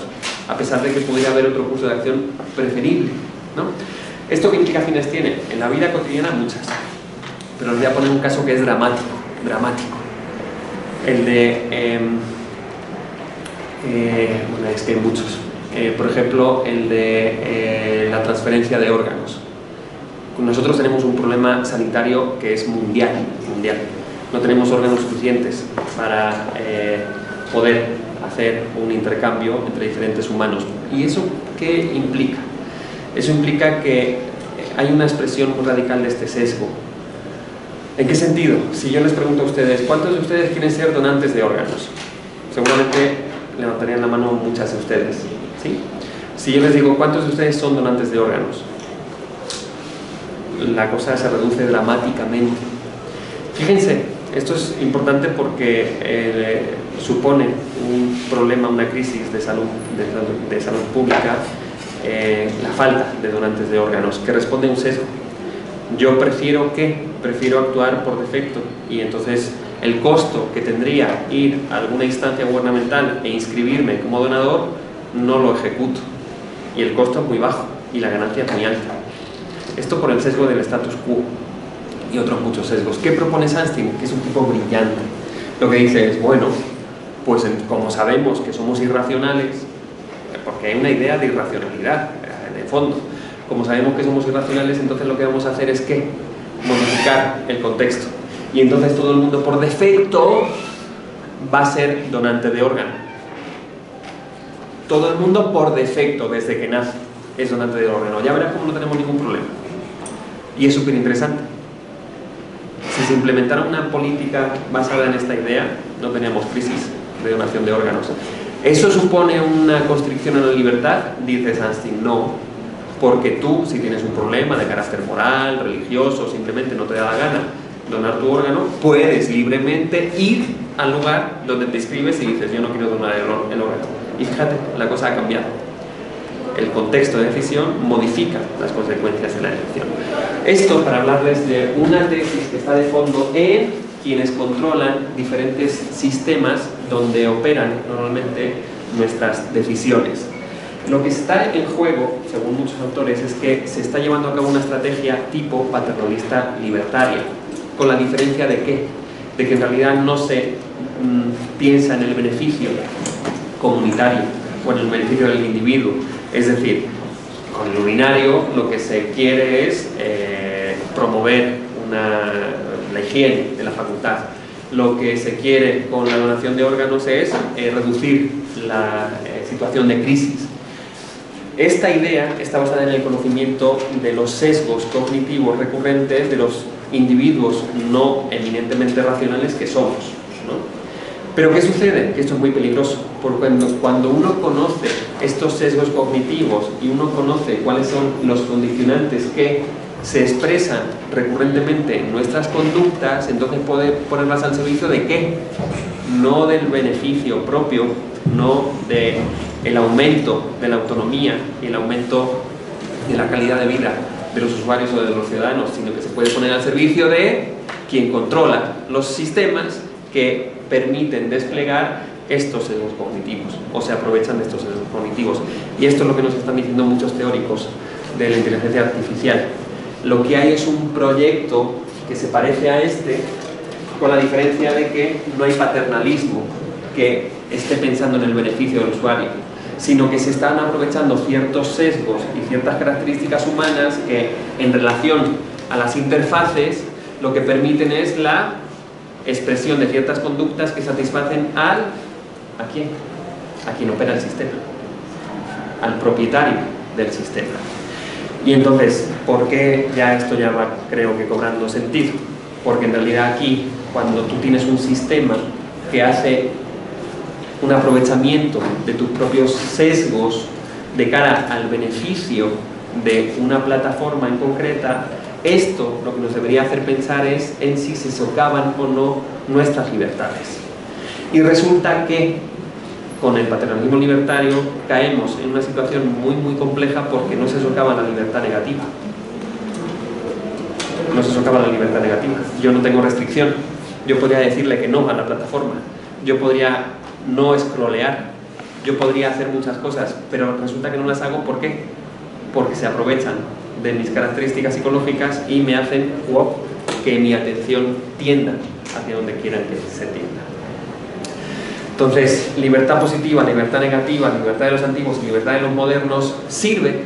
a pesar de que pudiera haber otro curso de acción preferible, ¿no? ¿Esto qué implicaciones tiene? En la vida cotidiana muchas, pero os voy a poner un caso que es dramático. El de... bueno, es que hay muchos. Por ejemplo, el de la transferencia de órganos. Nosotros tenemos un problema sanitario que es mundial. No tenemos órganos suficientes para poder hacer un intercambio entre diferentes humanos. ¿Y eso qué implica? Eso implica que hay una expresión muy radical de este sesgo. ¿En qué sentido? Si yo les pregunto a ustedes, ¿cuántos de ustedes quieren ser donantes de órganos? Seguramente levantarían la mano muchas de ustedes, ¿sí? Si yo les digo, ¿cuántos de ustedes son donantes de órganos? La cosa se reduce dramáticamente. Fíjense, esto es importante porque supone un problema, una crisis de salud pública, la falta de donantes de órganos, que responde a un sesgo. Yo prefiero actuar por defecto, y entonces el costo que tendría ir a alguna instancia gubernamental e inscribirme como donador, no lo ejecuto, y el costo es muy bajo y la ganancia es muy alta. Esto por el sesgo del status quo y otros muchos sesgos. ¿Qué propone Sunstein? Que es un tipo brillante. Lo que dice es, bueno, pues como sabemos que somos irracionales, porque hay una idea de irracionalidad de fondo, como sabemos que somos irracionales, entonces lo que vamos a hacer es ¿qué? Modificar el contexto, y entonces todo el mundo por defecto va a ser donante de órgano. Todo el mundo por defecto desde que nace es donante de órgano. Ya verás cómo no tenemos ningún problema, y es súper interesante. Si se implementara una política basada en esta idea, no teníamos crisis de donación de órganos. ¿Eso supone una constricción a la libertad? Dice Sunstein, no, porque tú, si tienes un problema de carácter moral, religioso, simplemente no te da la gana donar tu órgano, puedes libremente ir al lugar donde te inscribes y dices, yo no quiero donar el órgano. Y fíjate, la cosa ha cambiado. El contexto de decisión modifica las consecuencias de la elección. Esto para hablarles de una tesis que está de fondo en quienes controlan diferentes sistemas donde operan normalmente nuestras decisiones. Lo que está en juego, según muchos autores, es que se está llevando a cabo una estrategia tipo paternalista libertaria, con la diferencia de ¿qué? De que en realidad no se piensa en el beneficio comunitario o en el beneficio del individuo. Es decir, con el urinario lo que se quiere es promover la higiene de la facultad. Lo que se quiere con la donación de órganos es reducir la situación de crisis. Esta idea está basada en el conocimiento de los sesgos cognitivos recurrentes de los individuos no eminentemente racionales que somos, ¿no? Pero ¿qué sucede? Que esto es muy peligroso, porque cuando uno conoce estos sesgos cognitivos y uno conoce cuáles son los condicionantes que se expresan recurrentemente en nuestras conductas, entonces puede ponerlas al servicio de ¿qué? No del beneficio propio, no del aumento de la autonomía y el aumento de la calidad de vida de los usuarios o de los ciudadanos, sino que se puede poner al servicio de quien controla los sistemas que permiten desplegar estos sesgos cognitivos o se aprovechan de estos sesgos cognitivos. Y esto es lo que nos están diciendo muchos teóricos de la inteligencia artificial. Lo que hay es un proyecto que se parece a este, con la diferencia de que no hay paternalismo que esté pensando en el beneficio del usuario, sino que se están aprovechando ciertos sesgos y ciertas características humanas que en relación a las interfaces lo que permiten es la expresión de ciertas conductas que satisfacen ¿a quién? A quien opera el sistema, al propietario del sistema. Y entonces, ¿por qué ya esto ya va, creo que cobrando sentido? Porque en realidad aquí, cuando tú tienes un sistema que hace un aprovechamiento de tus propios sesgos de cara al beneficio de una plataforma en concreta, esto lo que nos debería hacer pensar es en si se socavan o no nuestras libertades. Y resulta que con el paternalismo libertario caemos en una situación muy compleja porque no se socava la libertad negativa. no se socava la libertad negativa. Yo no tengo restricción. Yo podría decirle que no a la plataforma. Yo podría no scrollear. Yo podría hacer muchas cosas, pero resulta que no las hago. ¿Por qué? Porque se aprovechan de mis características psicológicas y me hacen que mi atención tienda hacia donde quieran que se tienda. Entonces, libertad positiva, libertad negativa, libertad de los antiguos y libertad de los modernos sirve,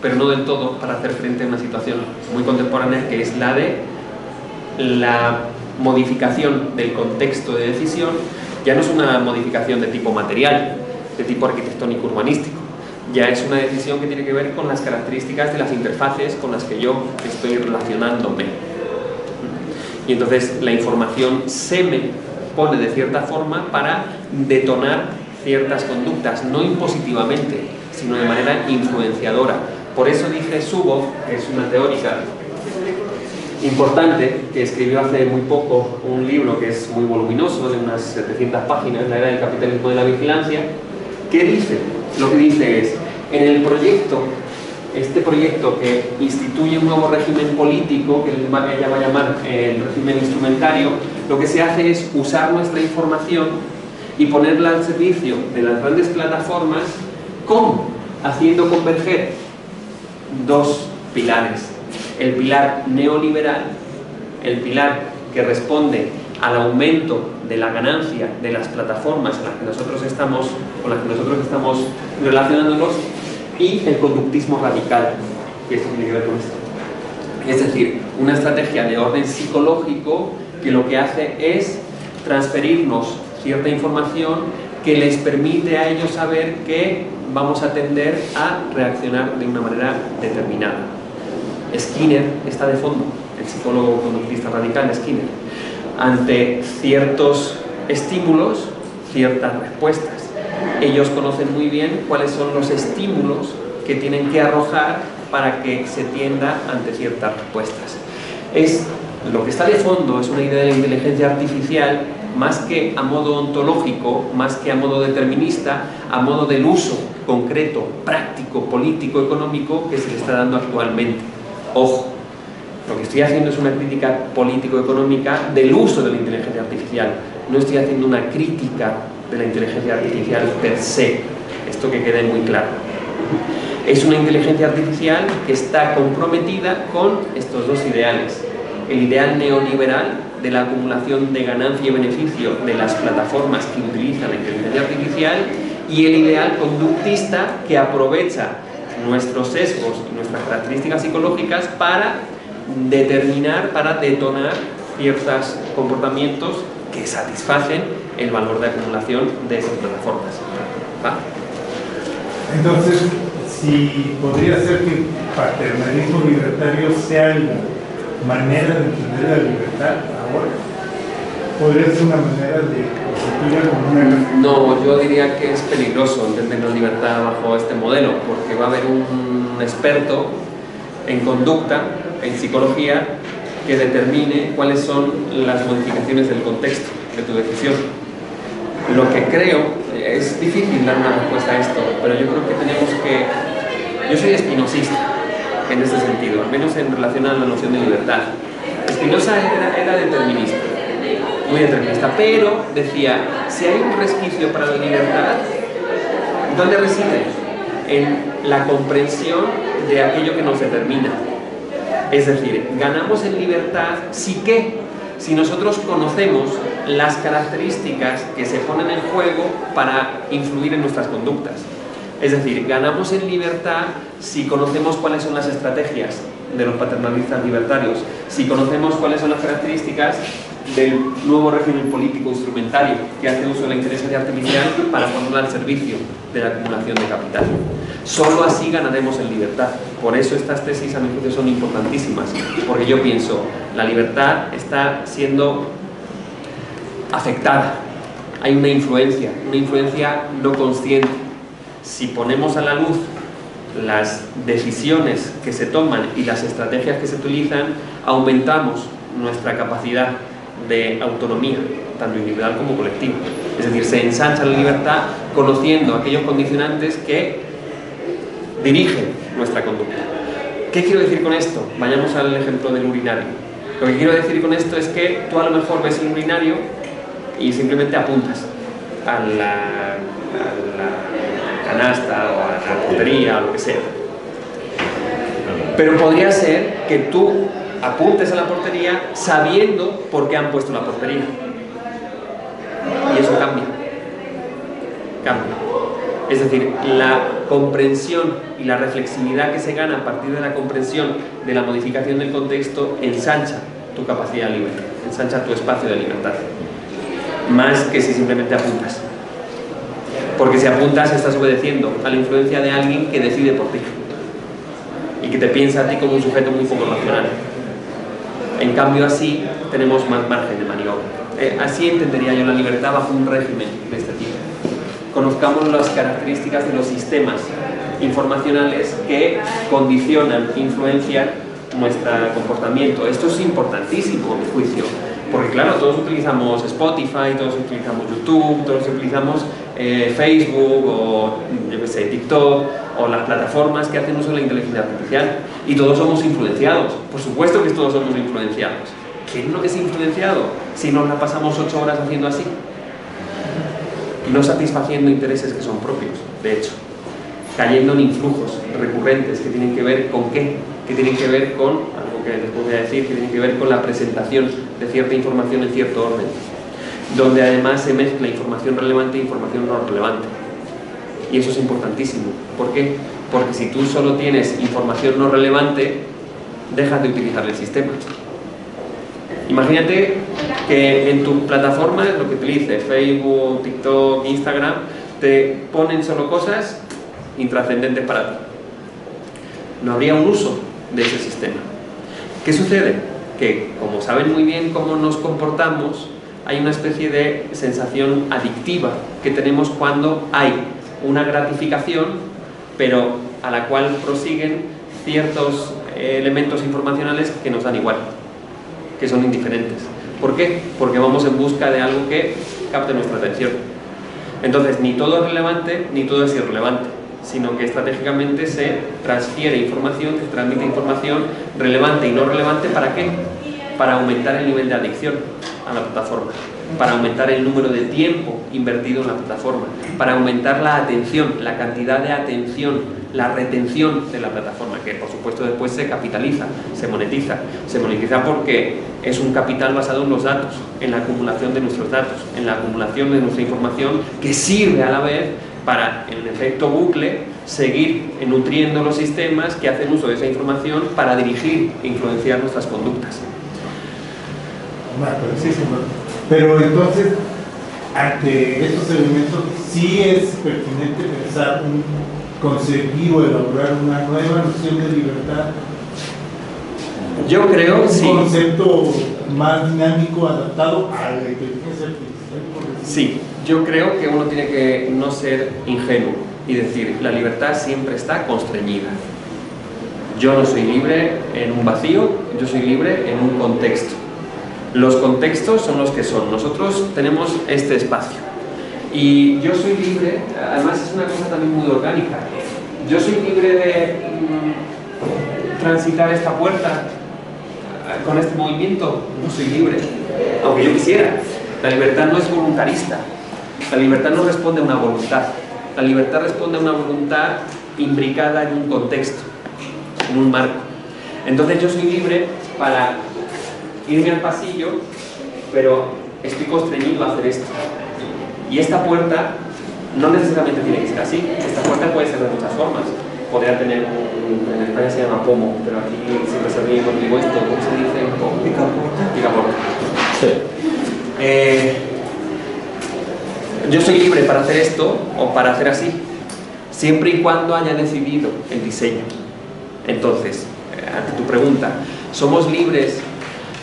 pero no del todo, para hacer frente a una situación muy contemporánea, que es la de la modificación del contexto de decisión. Ya no es una modificación de tipo material, de tipo arquitectónico urbanístico, ya es una decisión que tiene que ver con las características de las interfaces con las que yo estoy relacionándome. Y entonces la información se me pone de cierta forma para detonar ciertas conductas, no impositivamente, sino de manera influenciadora. Por eso dice Zuboff, que es una teórica importante, que escribió hace muy poco un libro que es muy voluminoso, de unas 700 páginas, La era del capitalismo de la vigilancia, que dice, lo que dice es, en el proyecto, este proyecto que instituye un nuevo régimen político, que ella va a llamar el régimen instrumentario, lo que se hace es usar nuestra información y ponerla al servicio de las grandes plataformas. ¿Cómo? Haciendo converger dos pilares: el pilar neoliberal, el pilar que responde al aumento de la ganancia de las plataformas con las que nosotros estamos relacionándonos, y el conductismo radical, que esto tiene que ver con esto. Es decir, una estrategia de orden psicológico que lo que hace es transferirnos cierta información que les permite a ellos saber que vamos a tender a reaccionar de una manera determinada. Skinner está de fondo, el psicólogo conductista radical Skinner, ante ciertos estímulos, ciertas respuestas. Ellos conocen muy bien cuáles son los estímulos que tienen que arrojar para que se tienda ante ciertas respuestas. Lo que está de fondo es una idea de la inteligencia artificial, más que a modo ontológico, más que a modo determinista, a modo del uso concreto, práctico, político, económico que se le está dando actualmente. Ojo, lo que estoy haciendo es una crítica político-económica del uso de la inteligencia artificial. No estoy haciendo una crítica de la inteligencia artificial per se. Esto que quede muy claro. Es una inteligencia artificial que está comprometida con estos dos ideales: el ideal neoliberal de la acumulación de ganancia y beneficio de las plataformas que utilizan la inteligencia artificial, y el ideal conductista que aprovecha nuestros sesgos y nuestras características psicológicas para determinar, para detonar ciertos comportamientos que satisfacen el valor de acumulación de esas plataformas. ¿Va?
Entonces, si podría ser que paternalismo libertario sea la manera de entender la libertad ahora, podría ser una manera de constituirla como una...
No, yo diría que es peligroso entender la libertad bajo este modelo, porque va a haber un experto en conducta, en psicología, que determine cuáles son las modificaciones del contexto de tu decisión. Lo que creo, es difícil dar una respuesta a esto, pero yo creo que tenemos que... Yo soy espinosista en ese sentido, al menos en relación a la noción de libertad. Spinoza era determinista, muy determinista, pero decía, si hay un resquicio para la libertad, ¿dónde reside? En la comprensión de aquello que nos determina. Es decir, ganamos en libertad si nosotros conocemos las características que se ponen en juego para influir en nuestras conductas. Es decir, ganamos en libertad si conocemos cuáles son las estrategias de los paternalistas libertarios, si conocemos cuáles son las características del nuevo régimen político instrumentario que hace uso de la inteligencia artificial para ponerla al servicio de la acumulación de capital. Solo así ganaremos en libertad. Por eso estas tesis a mi juicio son importantísimas, porque yo pienso, la libertad está siendo afectada. Hay una influencia no consciente. Si ponemos a la luz las decisiones que se toman y las estrategias que se utilizan, aumentamos nuestra capacidad de autonomía, tanto individual como colectiva. Es decir, se ensancha la libertad conociendo aquellos condicionantes que dirigen nuestra conducta. ¿Qué quiero decir con esto? Vayamos al ejemplo del urinario. Lo que quiero decir con esto es que tú a lo mejor ves el urinario y simplemente apuntas a la canasta o a la portería o lo que sea. Pero podría ser que tú apuntes a la portería sabiendo por qué han puesto la portería. Y eso cambia. Cambia. Es decir, la comprensión y la reflexividad que se gana a partir de la comprensión de la modificación del contexto ensancha tu capacidad libre, ensancha tu espacio de libertad. Más que si simplemente apuntas. Porque si apuntas estás obedeciendo a la influencia de alguien que decide por ti y que te piensa a ti como un sujeto muy poco racional. En cambio, así tenemos más margen de maniobra. Así entendería yo la libertad bajo un régimen de este tipo. Conozcamos las características de los sistemas informacionales que condicionan, influencian nuestro comportamiento. Esto es importantísimo, a mi juicio, porque claro, todos utilizamos Spotify, todos utilizamos YouTube, todos utilizamos Facebook o yo qué sé, TikTok o las plataformas que hacen uso de la inteligencia artificial, y todos somos influenciados. Por supuesto que todos somos influenciados. ¿Quién no es influenciado si nos la pasamos 8 horas haciendo así? No satisfaciendo intereses que son propios, de hecho, cayendo en influjos recurrentes que tienen que ver con qué, que tienen que ver con, algo que les voy a decir, que tienen que ver con la presentación de cierta información en cierto orden, donde además se mezcla información relevante e información no relevante. Y eso es importantísimo. ¿Por qué? Porque si tú solo tienes información no relevante, dejas de utilizar el sistema. Imagínate que en tu plataforma, lo que utilices, Facebook, TikTok, Instagram, te ponen solo cosas intrascendentes para ti. No habría un uso de ese sistema. ¿Qué sucede? Que, como saben muy bien cómo nos comportamos, hay una especie de sensación adictiva que tenemos cuando hay una gratificación, pero a la cual prosiguen ciertos elementos informacionales que nos dan igual, que son indiferentes. ¿Por qué? Porque vamos en busca de algo que capte nuestra atención. Entonces, ni todo es relevante, ni todo es irrelevante, sino que estratégicamente se transfiere información, se transmite información relevante y no relevante. ¿Para qué? Para aumentar el nivel de adicción a la plataforma, para aumentar el número de tiempo invertido en la plataforma, para aumentar la atención, la cantidad de atención, la retención de la plataforma, que por supuesto después se capitaliza, se monetiza porque es un capital basado en los datos, en la acumulación de nuestros datos, en la acumulación de nuestra información, que sirve a la vez para, en el efecto bucle, seguir nutriendo los sistemas que hacen uso de esa información para dirigir e influenciar nuestras conductas.
Pero entonces, ante estos elementos, sí es pertinente pensar conseguir o elaborar una nueva noción de libertad.
Yo creo, sí.
Un concepto más dinámico, adaptado a la inteligencia artificial.
Sí, yo creo que uno tiene que no ser ingenuo y decir, la libertad siempre está constreñida. Yo no soy libre en un vacío, yo soy libre en un contexto. Los contextos son los que son. Nosotros tenemos este espacio. Y yo soy libre, además es una cosa también muy orgánica. Yo soy libre de transitar esta puerta con este movimiento. No soy libre, aunque yo quisiera. La libertad no es voluntarista. La libertad no responde a una voluntad. La libertad responde a una voluntad imbricada en un contexto, en un marco. Entonces yo soy libre para irme al pasillo, pero estoy constreñido a hacer esto. Y esta puerta no necesariamente tiene que ser así. Esta puerta puede ser de muchas formas. Podría tener en España se llama pomo, pero aquí siempre se ríe conmigo esto. ¿Cómo se dice? Picaporte. Picaporte. Sí. Yo soy libre para hacer esto o para hacer así, siempre y cuando haya decidido el diseño. Entonces, ante tu pregunta, ¿somos libres?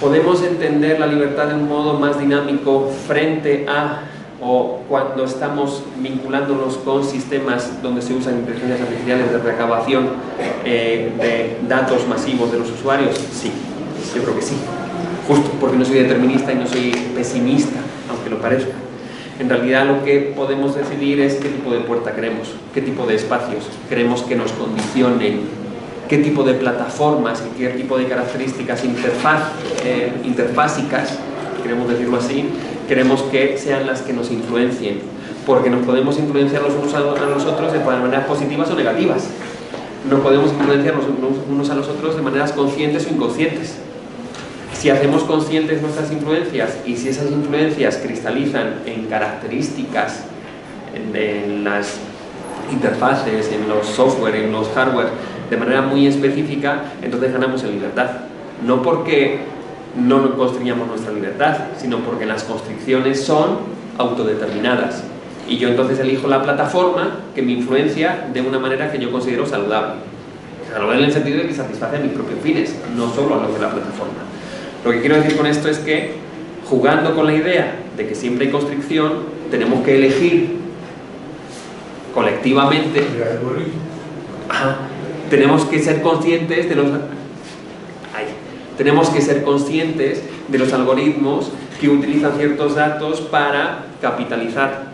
¿Podemos entender la libertad de un modo más dinámico frente a o cuando estamos vinculándonos con sistemas donde se usan inteligencias artificiales de recabación de datos masivos de los usuarios? Sí, yo creo que sí. Justo porque no soy determinista y no soy pesimista, aunque lo parezca. En realidad lo que podemos decidir es qué tipo de puerta queremos, qué tipo de espacios queremos que nos condicionen qué tipo de plataformas y qué tipo de características interfásicas, queremos decirlo así, queremos que sean las que nos influencien, porque nos podemos influenciar los unos a los otros de maneras positivas o negativas. Nos podemos influenciar los unos a los otros de maneras conscientes o inconscientes. Si hacemos conscientes nuestras influencias y si esas influencias cristalizan en características, en las interfaces, en los software, en los hardware, de manera muy específica, entonces ganamos en libertad. No porque no constricamos nuestra libertad, sino porque las constricciones son autodeterminadas. Y yo entonces elijo la plataforma que me influencia de una manera que yo considero saludable. Saludable en el sentido de que satisface mis propios fines, no solo a los de la plataforma. Lo que quiero decir con esto es que, jugando con la idea de que siempre hay constricción, tenemos que elegir colectivamente. Tenemos que ser conscientes de los... Tenemos que ser conscientes de los algoritmos que utilizan ciertos datos para capitalizar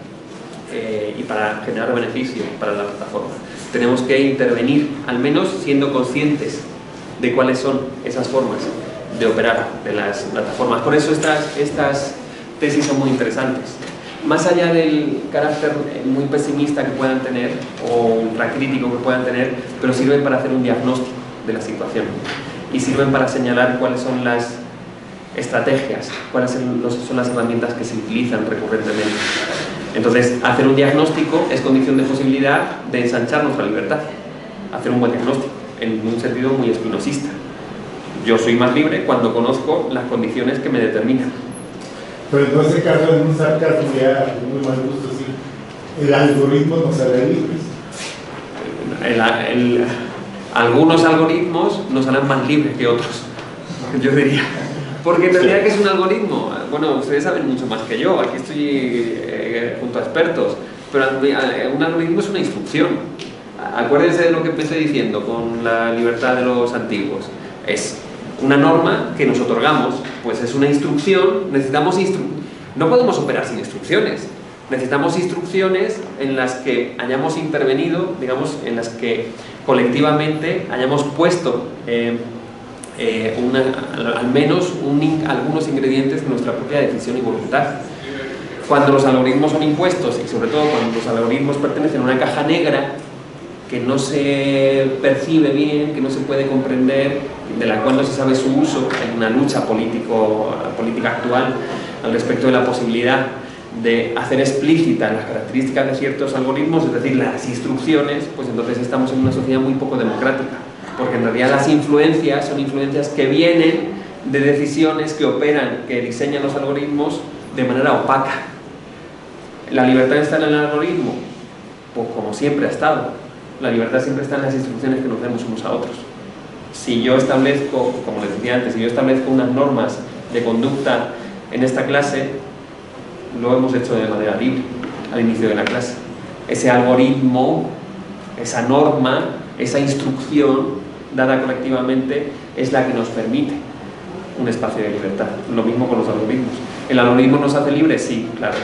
y para generar beneficio para la plataforma. Tenemos que intervenir, al menos siendo conscientes de cuáles son esas formas de operar de las plataformas. Por eso estas tesis son muy interesantes. Más allá del carácter muy pesimista que puedan tener o ultracrítico que puedan tener, pero sirven para hacer un diagnóstico de la situación y sirven para señalar cuáles son las estrategias, cuáles son las herramientas que se utilizan recurrentemente. Entonces, hacer un diagnóstico es condición de posibilidad de ensanchar nuestra libertad. Hacer un buen diagnóstico, en un sentido muy espinosista. Yo soy más libre cuando conozco las condiciones que me determinan.
Pero en ese caso, en un sarcasmo ya de muy mal gusto, sí, el algoritmo nos hará libres.
Algunos algoritmos nos harán más libres que otros, yo diría. Porque en realidad, ¿qué es un algoritmo? Bueno, ustedes saben mucho más que yo, aquí estoy junto a expertos, pero un algoritmo es una instrucción. Acuérdense de lo que empecé diciendo con la libertad de los antiguos. Es una norma que nos otorgamos, pues es una instrucción, necesitamos no podemos operar sin instrucciones. Necesitamos instrucciones en las que hayamos intervenido, digamos, en las que colectivamente hayamos puesto al menos algunos ingredientes de nuestra propia decisión y voluntad. Cuando los algoritmos son impuestos, y sobre todo cuando los algoritmos pertenecen a una caja negra que no se percibe bien, que no se puede comprender, de la cual no se sabe su uso, en una lucha política actual al respecto de la posibilidad de hacer explícitas las características de ciertos algoritmos, es decir, las instrucciones, pues entonces estamos en una sociedad muy poco democrática, porque en realidad las influencias son influencias que vienen de decisiones que operan, que diseñan los algoritmos de manera opaca. ¿La libertad está en el algoritmo? Pues como siempre ha estado. La libertad siempre está en las instrucciones que nos demos unos a otros. Si yo establezco, como les decía antes, si yo establezco unas normas de conducta en esta clase, lo hemos hecho de manera libre al inicio de la clase. Ese algoritmo, esa norma, esa instrucción dada colectivamente es la que nos permite un espacio de libertad. Lo mismo con los algoritmos. ¿El algoritmo nos hace libres? Sí, claro.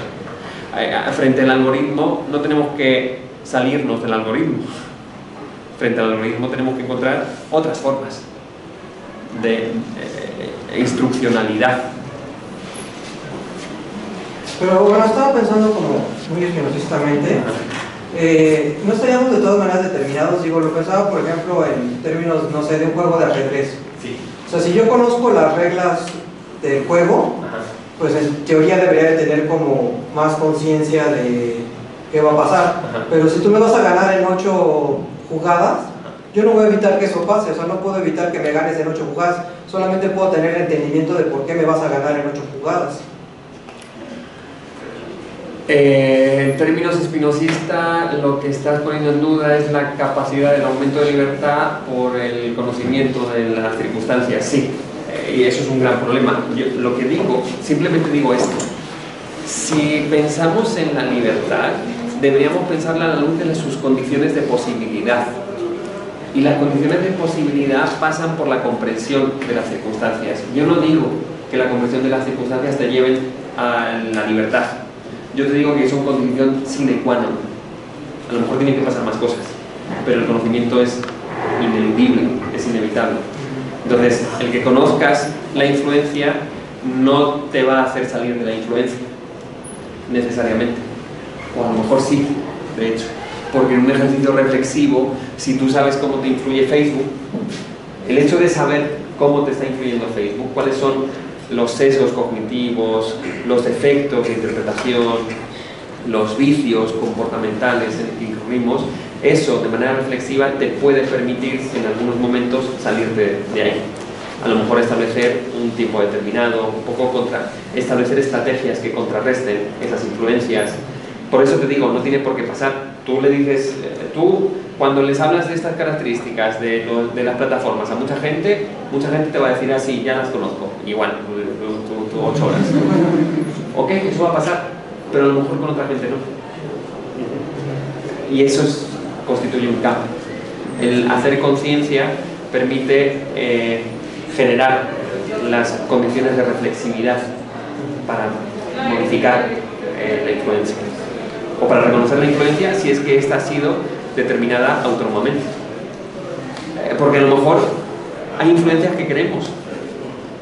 Frente al algoritmo no tenemos que salirnos del algoritmo. Frente al algoritmo tenemos que encontrar otras formas de instruccionalidad.
Pero bueno, estaba pensando como muy espinosistamente, no estaríamos de todas maneras determinados. Digo, lo pensaba por ejemplo en términos, no sé, de un juego de ajedrez.
Sí.
O sea, si yo conozco las reglas del juego, pues en teoría debería de tener como más conciencia de qué va a pasar. Pero si tú me vas a ganar en 8 jugadas, yo no voy a evitar que eso pase. O sea, no puedo evitar que me ganes en 8 jugadas, solamente puedo tener el entendimiento de por qué me vas a ganar en 8 jugadas.
En términos espinosista, lo que estás poniendo en duda es la capacidad del aumento de libertad por el conocimiento de las circunstancias. Sí, y eso es un gran problema. Yo lo que digo, simplemente digo esto: si pensamos en la libertad, deberíamos pensarla a la luz de sus condiciones de posibilidad. Y las condiciones de posibilidad pasan por la comprensión de las circunstancias. Yo no digo que la comprensión de las circunstancias te lleven a la libertad. Yo te digo que es una condición sine qua non. A lo mejor tienen que pasar más cosas, pero el conocimiento es ineludible, es inevitable. Entonces, el que conozcas la influencia no te va a hacer salir de la influencia, necesariamente. O a lo mejor sí, de hecho. Porque en un ejercicio reflexivo, si tú sabes cómo te influye Facebook, el hecho de saber cómo te está influyendo Facebook, cuáles son los sesgos cognitivos, los defectos de interpretación, los vicios comportamentales en los que incurrimos, eso de manera reflexiva te puede permitir en algunos momentos salir de ahí. A lo mejor establecer un tiempo determinado, un poco establecer estrategias que contrarresten esas influencias. Por eso te digo, no tiene por qué pasar. Tú le dices, cuando les hablas de estas características de las plataformas a mucha gente te va a decir así, ya las conozco, igual, tú 8 horas. Ok, eso va a pasar, pero a lo mejor con otra gente no. Y eso constituye un cambio. El hacer conciencia permite generar las condiciones de reflexividad para modificar la influencia, o para reconocer la influencia si es que ésta ha sido determinada autónomamente. Porque a lo mejor hay influencias que queremos.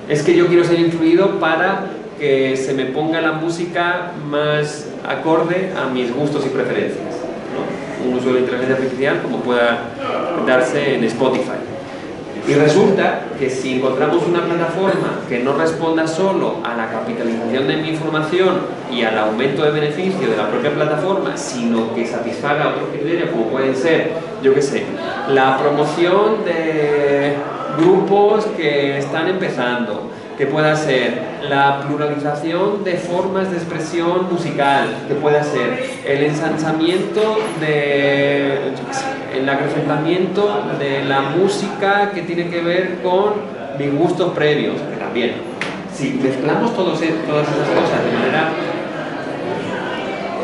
Es que yo quiero ser influido para que se me ponga la música más acorde a mis gustos y preferencias, ¿no? Un uso de la inteligencia artificial como pueda darse en Spotify. Y resulta que si encontramos una plataforma que no responda solo a la capitalización de mi información y al aumento de beneficio de la propia plataforma, sino que satisfaga otros criterios como pueden ser, yo qué sé, la promoción de grupos que están empezando, que pueda ser la pluralización de formas de expresión musical, que pueda ser el ensanchamiento el acrecentamiento de la música que tiene que ver con mis gustos previos, que también. Si mezclamos todas esas cosas de manera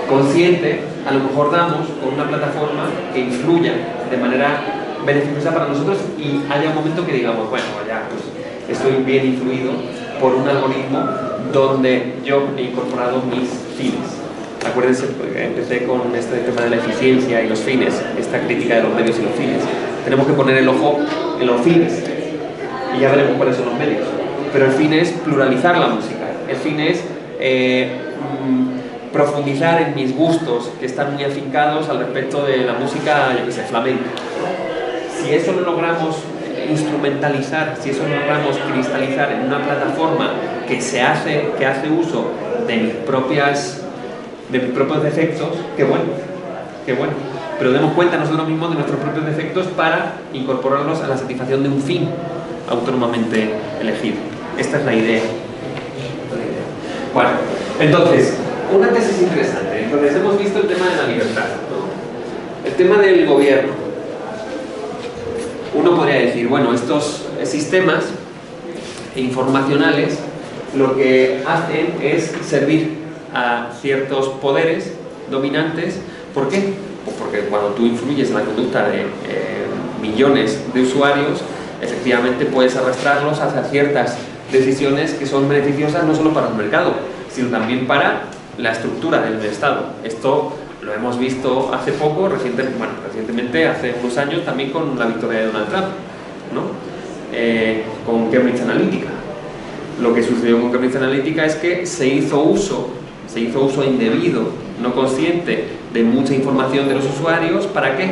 consciente, a lo mejor damos con una plataforma que influya de manera beneficiosa para nosotros y haya un momento que digamos, bueno, ya pues estoy bien influido por un algoritmo donde yo he incorporado mis fines. Acuérdense, empecé con este tema de la eficiencia y los fines, esta crítica de los medios y los fines. Tenemos que poner el ojo en los fines y ya veremos cuáles son los medios. Pero el fin es pluralizar la música, el fin es profundizar en mis gustos que están muy afincados al respecto de la música, yo que sé, flamenca. Si eso lo logramos instrumentalizar, si eso lo logramos cristalizar en una plataforma que hace uso de mis propios defectos, qué bueno, pero demos cuenta nosotros mismos de nuestros propios defectos para incorporarlos a la satisfacción de un fin autónomamente elegido. Esta es la idea. Bueno, entonces, una tesis interesante. Entonces, hemos visto el tema de la libertad, ¿no? El tema del gobierno. Uno podría decir, bueno, estos sistemas informacionales lo que hacen es servir a ciertos poderes dominantes. ¿Por qué? Pues porque cuando tú influyes en la conducta de millones de usuarios, efectivamente puedes arrastrarlos hacia ciertas decisiones que son beneficiosas no solo para el mercado, sino también para la estructura del Estado. Esto lo hemos visto hace poco, recientemente, hace unos años, también con la victoria de Donald Trump, ¿no? Con Cambridge Analytica. Lo que sucedió con Cambridge Analytica es que se hizo uso indebido, no consciente, de mucha información de los usuarios. ¿Para qué?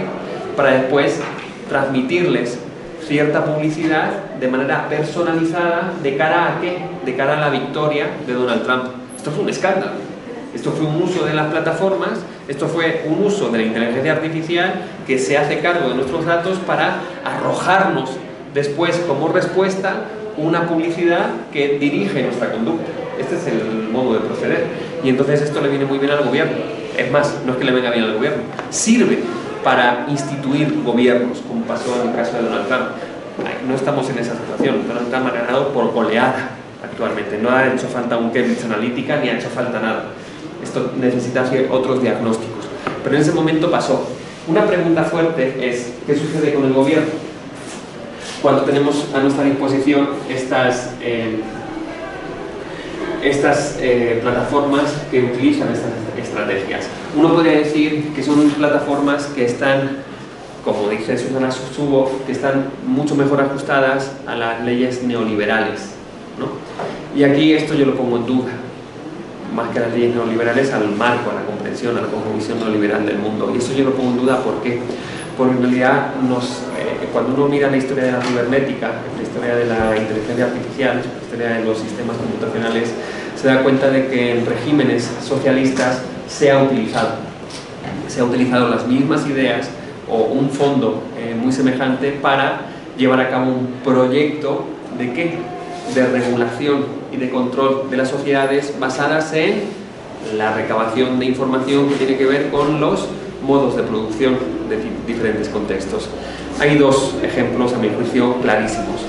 Para después transmitirles cierta publicidad de manera personalizada. ¿De cara a qué? De cara a la victoria de Donald Trump. Esto fue un escándalo. Esto fue un uso de las plataformas, esto fue un uso de la inteligencia artificial que se hace cargo de nuestros datos para arrojarnos después como respuesta una publicidad que dirige nuestra conducta. Este es el modo de proceder. Y entonces esto le viene muy bien al gobierno. Es más, no es que le venga bien al gobierno, sirve para instituir gobiernos, como pasó en el caso de Donald Trump. No estamos en esa situación. Donald Trump ha ganado por goleada actualmente. No ha hecho falta un Cambridge Analytica ni ha hecho falta nada. Esto necesita otros diagnósticos. Pero en ese momento pasó. Una pregunta fuerte es, ¿qué sucede con el gobierno cuando tenemos a nuestra disposición estas plataformas que utilizan estas estrategias? Uno podría decir que son plataformas que están como dice Susana Zuboff, que están mucho mejor ajustadas a las leyes neoliberales, ¿no? Y aquí esto yo lo pongo en duda, más que a las leyes neoliberales, al marco, a la comprensión, a la cosmovisión neoliberal del mundo. Y eso yo lo pongo en duda, ¿por qué? Porque en realidad cuando uno mira la historia de la cibernética, la historia de la inteligencia artificial, la historia de los sistemas computacionales, se da cuenta de que en regímenes socialistas se ha utilizado las mismas ideas o un fondo muy semejante para llevar a cabo un proyecto ¿de qué? De regulación y de control de las sociedades basadas en la recabación de información que tiene que ver con los modos de producción de diferentes contextos. Hay dos ejemplos, a mi juicio, clarísimos.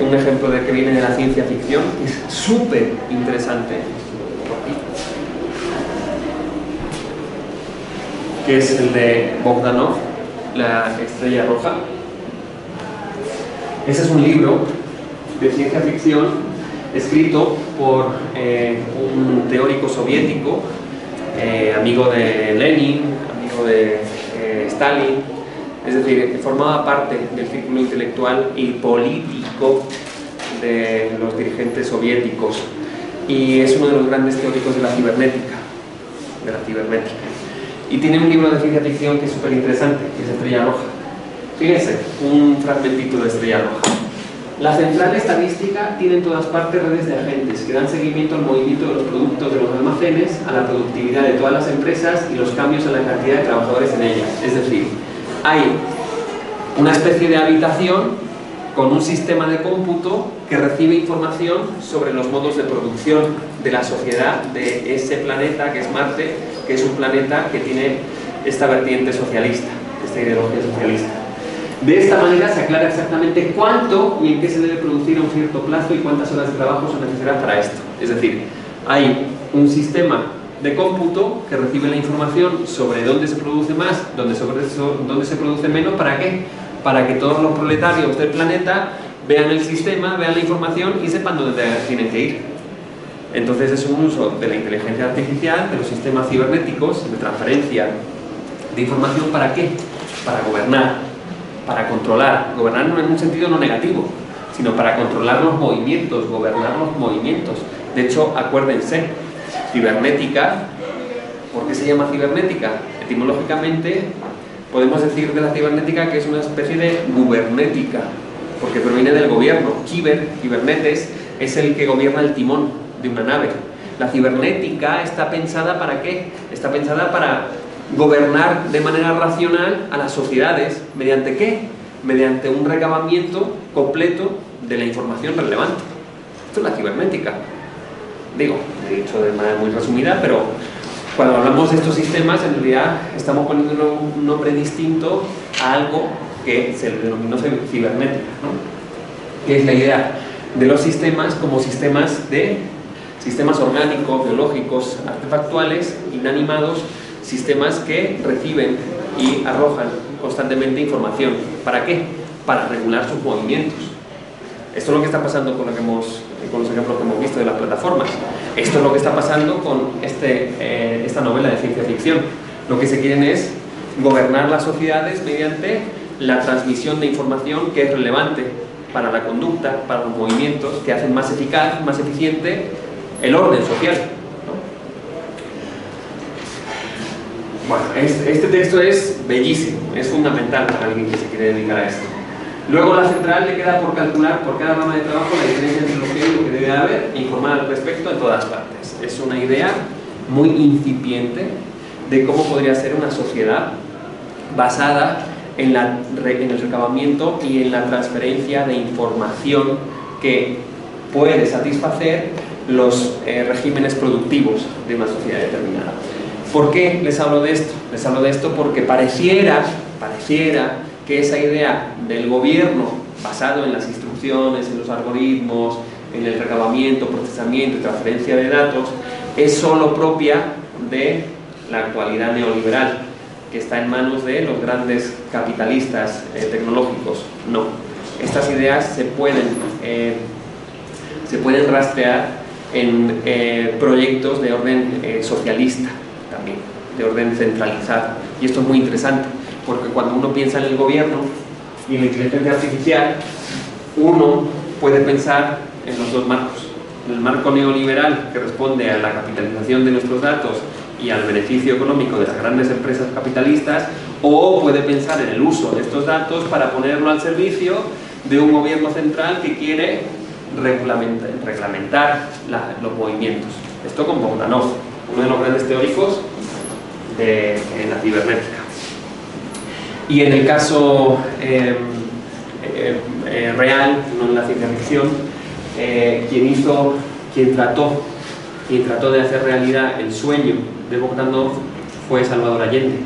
Un ejemplo de que viene de la ciencia ficción, que es súper interesante, que es el de Bogdanov, La estrella roja. Ese es un libro de ciencia ficción escrito por un teórico soviético, amigo de Lenin, amigo de Stalin, es decir, formaba parte del círculo intelectual y político de los dirigentes soviéticos, y es uno de los grandes teóricos de la cibernética. Y tiene un libro de ciencia ficción que es súper interesante, que es Estrella Roja. Fíjense, un fragmentito de Estrella Roja. La central estadística tiene en todas partes redes de agentes que dan seguimiento al movimiento de los productos de los almacenes, a la productividad de todas las empresas y los cambios en la cantidad de trabajadores en ellas. Es decir, hay una especie de habitación con un sistema de cómputo que recibe información sobre los modos de producción de la sociedad de ese planeta que es Marte, que es un planeta que tiene esta vertiente socialista, esta ideología socialista. De esta manera se aclara exactamente cuánto y en qué se debe producir a un cierto plazo y cuántas horas de trabajo son necesarias para esto. Es decir, hay un sistema de cómputo que recibe la información sobre dónde se produce más, dónde se produce menos. ¿Para qué? Para que todos los proletarios del planeta vean el sistema, vean la información y sepan dónde tienen que ir. Entonces es un uso de la inteligencia artificial, de los sistemas cibernéticos, de transferencia de información. ¿Para qué? Para gobernar, para controlar. Gobernar no en un sentido no negativo, sino para controlar los movimientos, gobernar los movimientos. De hecho, acuérdense, cibernética, ¿por qué se llama cibernética? Etimológicamente podemos decir de la cibernética que es una especie de gubernética, porque proviene del gobierno. Cibernetes, es el que gobierna el timón de una nave. La cibernética está pensada ¿para qué? Está pensada para gobernar de manera racional a las sociedades. ¿Mediante qué? Mediante un recabamiento completo de la información relevante. Esto es la cibernética. Digo, he dicho de manera muy resumida, pero cuando hablamos de estos sistemas, en realidad estamos poniendo un nombre distinto a algo que se denominó cibernética, ¿no? Que es la idea de los sistemas como sistemas orgánicos, biológicos, artefactuales, inanimados, sistemas que reciben y arrojan constantemente información. ¿Para qué? Para regular sus movimientos. Esto es lo que está pasando con los ejemplos que hemos visto de las plataformas. Esto es lo que está pasando con esta novela de ciencia ficción. Lo que se quieren es gobernar las sociedades mediante la transmisión de información que es relevante para la conducta, para los movimientos, que hacen más eficaz, más eficiente el orden social, ¿no? Bueno, este texto es bellísimo, es fundamental para alguien que se quiere dedicar a esto. Luego la central le queda por calcular por cada rama de trabajo la diferencia entre lo que hay y lo que debe haber e informar al respecto en todas partes. Es una idea muy incipiente de cómo podría ser una sociedad basada en el recabamiento y en la transferencia de información que puede satisfacer los regímenes productivos de una sociedad determinada. ¿Por qué les hablo de esto? Les hablo de esto porque pareciera que esa idea del gobierno basado en las instrucciones, en los algoritmos, en el recabamiento, procesamiento y transferencia de datos es solo propia de la actualidad neoliberal, que está en manos de los grandes capitalistas tecnológicos. No, estas ideas se pueden rastrear en proyectos de orden socialista también, de orden centralizado, y esto es muy interesante. porque cuando uno piensa en el gobierno y en la inteligencia artificial, uno puede pensar en los dos marcos. En el marco neoliberal, que responde a la capitalización de nuestros datos y al beneficio económico de las grandes empresas capitalistas, o puede pensar en el uso de estos datos para ponerlo al servicio de un gobierno central que quiere reglamentar los movimientos. Esto con Bogdanov, uno de los grandes teóricos de la cibernética. Y en el caso real, no en la ciencia ficción, quien trató de hacer realidad el sueño de Bogdanov fue Salvador Allende,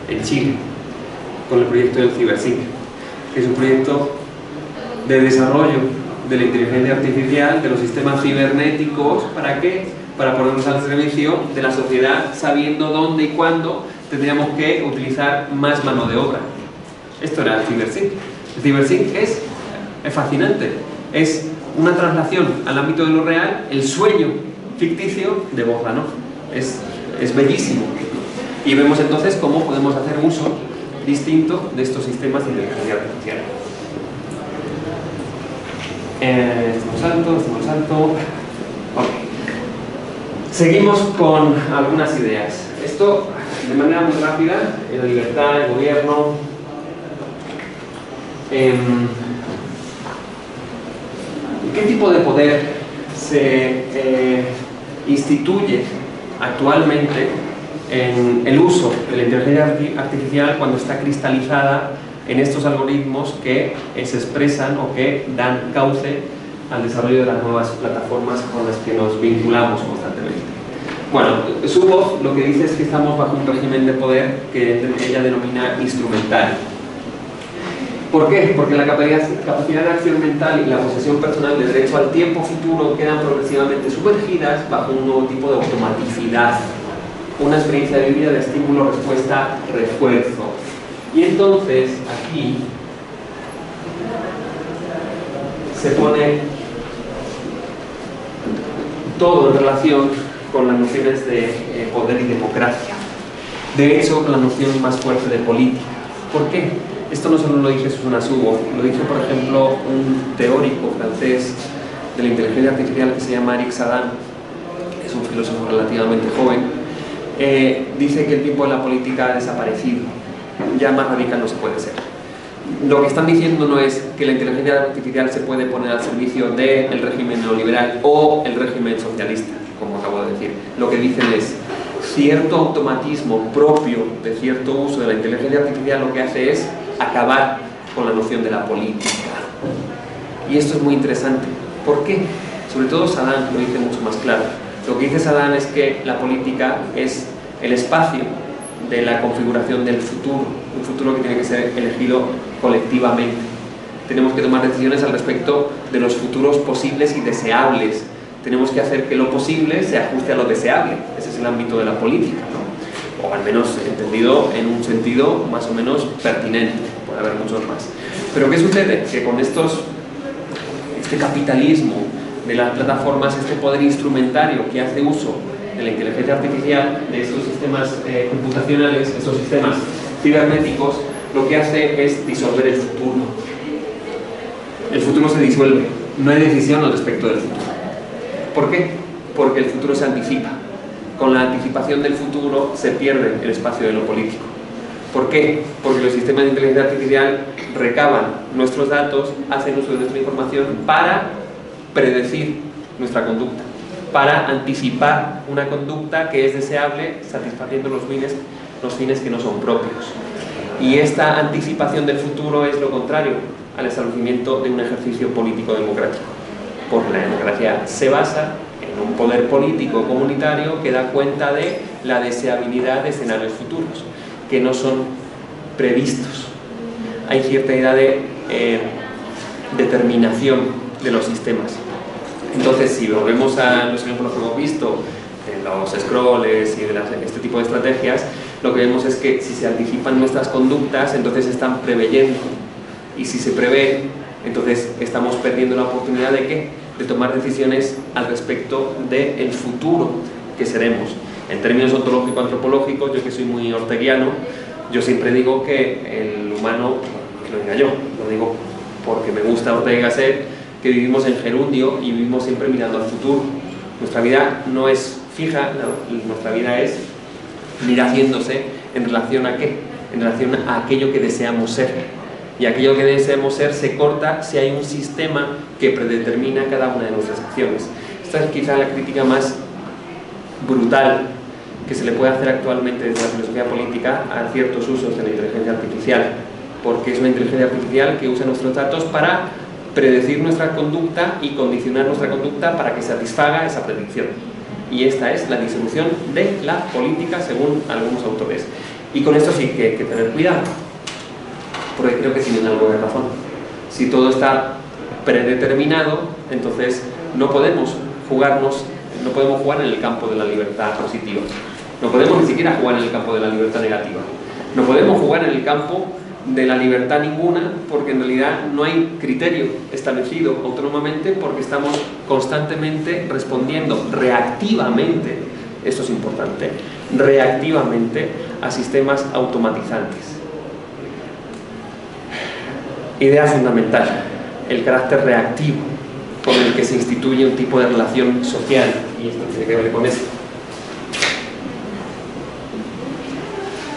en Chile, con el proyecto del CiberSync, que es un proyecto de desarrollo de la inteligencia artificial, de los sistemas cibernéticos. ¿Para qué? Para ponernos al servicio de la sociedad, sabiendo dónde y cuándo tendríamos que utilizar más mano de obra. Esto era el CiberSync. El CiberSync es fascinante, es una traslación al ámbito de lo real, el sueño ficticio de Bogdanov. Es bellísimo. Y vemos entonces cómo podemos hacer uso distinto de estos sistemas de inteligencia artificial. Estamos alto. Okay. Seguimos con algunas ideas. Esto, de manera muy rápida, la libertad, el gobierno. ¿Qué tipo de poder se instituye actualmente en el uso de la inteligencia artificial cuando está cristalizada en estos algoritmos que se expresan o que dan cauce al desarrollo de las nuevas plataformas con las que nos vinculamos constantemente? Bueno, Zuboff lo que dice es que estamos bajo un régimen de poder que ella denomina instrumental. ¿Por qué? Porque la capacidad de acción mental y la posesión personal del derecho al tiempo futuro quedan progresivamente sumergidas bajo un nuevo tipo de automaticidad, una experiencia de vida de estímulo, respuesta, refuerzo. Y entonces aquí se pone todo en relación con las nociones de poder y democracia. De hecho, la noción más fuerte de política. ¿Por qué? Esto no solo lo dice Susanna Zuboff, lo dice, por ejemplo, un teórico francés de la inteligencia artificial que se llama Eric Sadan, es un filósofo relativamente joven. Dice que el tiempo de la política ha desaparecido, ya más radical no se puede ser. Lo que están diciendo no es que la inteligencia artificial se puede poner al servicio del régimen neoliberal o el régimen socialista, como acabo de decir. Lo que dicen es cierto automatismo propio de cierto uso de la inteligencia artificial lo que hace es acabar con la noción de la política. Y esto es muy interesante. ¿Por qué? Sobre todo Sadan lo dice mucho más claro. Lo que dice Sadan es que la política es el espacio de la configuración del futuro, un futuro que tiene que ser elegido colectivamente. Tenemos que tomar decisiones al respecto de los futuros posibles y deseables. Tenemos que hacer que lo posible se ajuste a lo deseable. Ese es el ámbito de la política, ¿no? O al menos entendido en un sentido más o menos pertinente. Puede haber muchos más. Pero ¿qué sucede? Que con este capitalismo de las plataformas, este poder instrumentario que hace uso de la inteligencia artificial, de estos sistemas computacionales, estos sistemas cibernéticos, lo que hace es disolver el futuro. El futuro se disuelve, no hay decisión al respecto del futuro. ¿Por qué? Porque el futuro se anticipa. Con la anticipación del futuro se pierde el espacio de lo político. ¿Por qué? Porque los sistemas de inteligencia artificial recaban nuestros datos, hacen uso de nuestra información para predecir nuestra conducta, para anticipar una conducta que es deseable, satisfaciendo los fines que no son propios. Y esta anticipación del futuro es lo contrario al establecimiento de un ejercicio político democrático. Porque la democracia se basa en un poder político comunitario que da cuenta de la deseabilidad de escenarios futuros, que no son previstos. Hay cierta idea de determinación de los sistemas. Entonces, si volvemos a los ejemplos que hemos visto, de los scrolls y de este tipo de estrategias, lo que vemos es que si se anticipan nuestras conductas, entonces están preveyendo. Y si se prevé, entonces estamos perdiendo la oportunidad de ¿qué? De tomar decisiones al respecto del futuro que seremos. En términos ontológico-antropológicos, yo que soy muy orteguiano, Yo siempre digo que el humano lo engañó, lo digo porque me gusta Ortega y Gasset, que vivimos en gerundio y vivimos siempre mirando al futuro. Nuestra vida no es fija, nuestra vida es ir haciéndose en relación a ¿qué? En relación a aquello que deseamos ser. Y aquello que deseamos ser se corta si hay un sistema que predetermina cada una de nuestras acciones. Esta es quizá la crítica más brutal que se le puede hacer actualmente desde la filosofía política a ciertos usos de la inteligencia artificial, porque es una inteligencia artificial que usa nuestros datos para predecir nuestra conducta y condicionar nuestra conducta para que satisfaga esa predicción. Y esta es la disolución de la política según algunos autores. Y con esto sí que hay que tener cuidado, porque creo que tienen algo de razón. Si todo está predeterminado, entonces no podemos jugar en el campo de la libertad positiva. No podemos ni siquiera jugar en el campo de la libertad negativa. No podemos jugar en el campo de la libertad ninguna, porque en realidad no hay criterio establecido autónomamente, porque estamos constantemente respondiendo reactivamente, esto es importante, reactivamente a sistemas automatizantes. Idea fundamental, el carácter reactivo con el que se instituye un tipo de relación social, y esto tiene que ver con esto.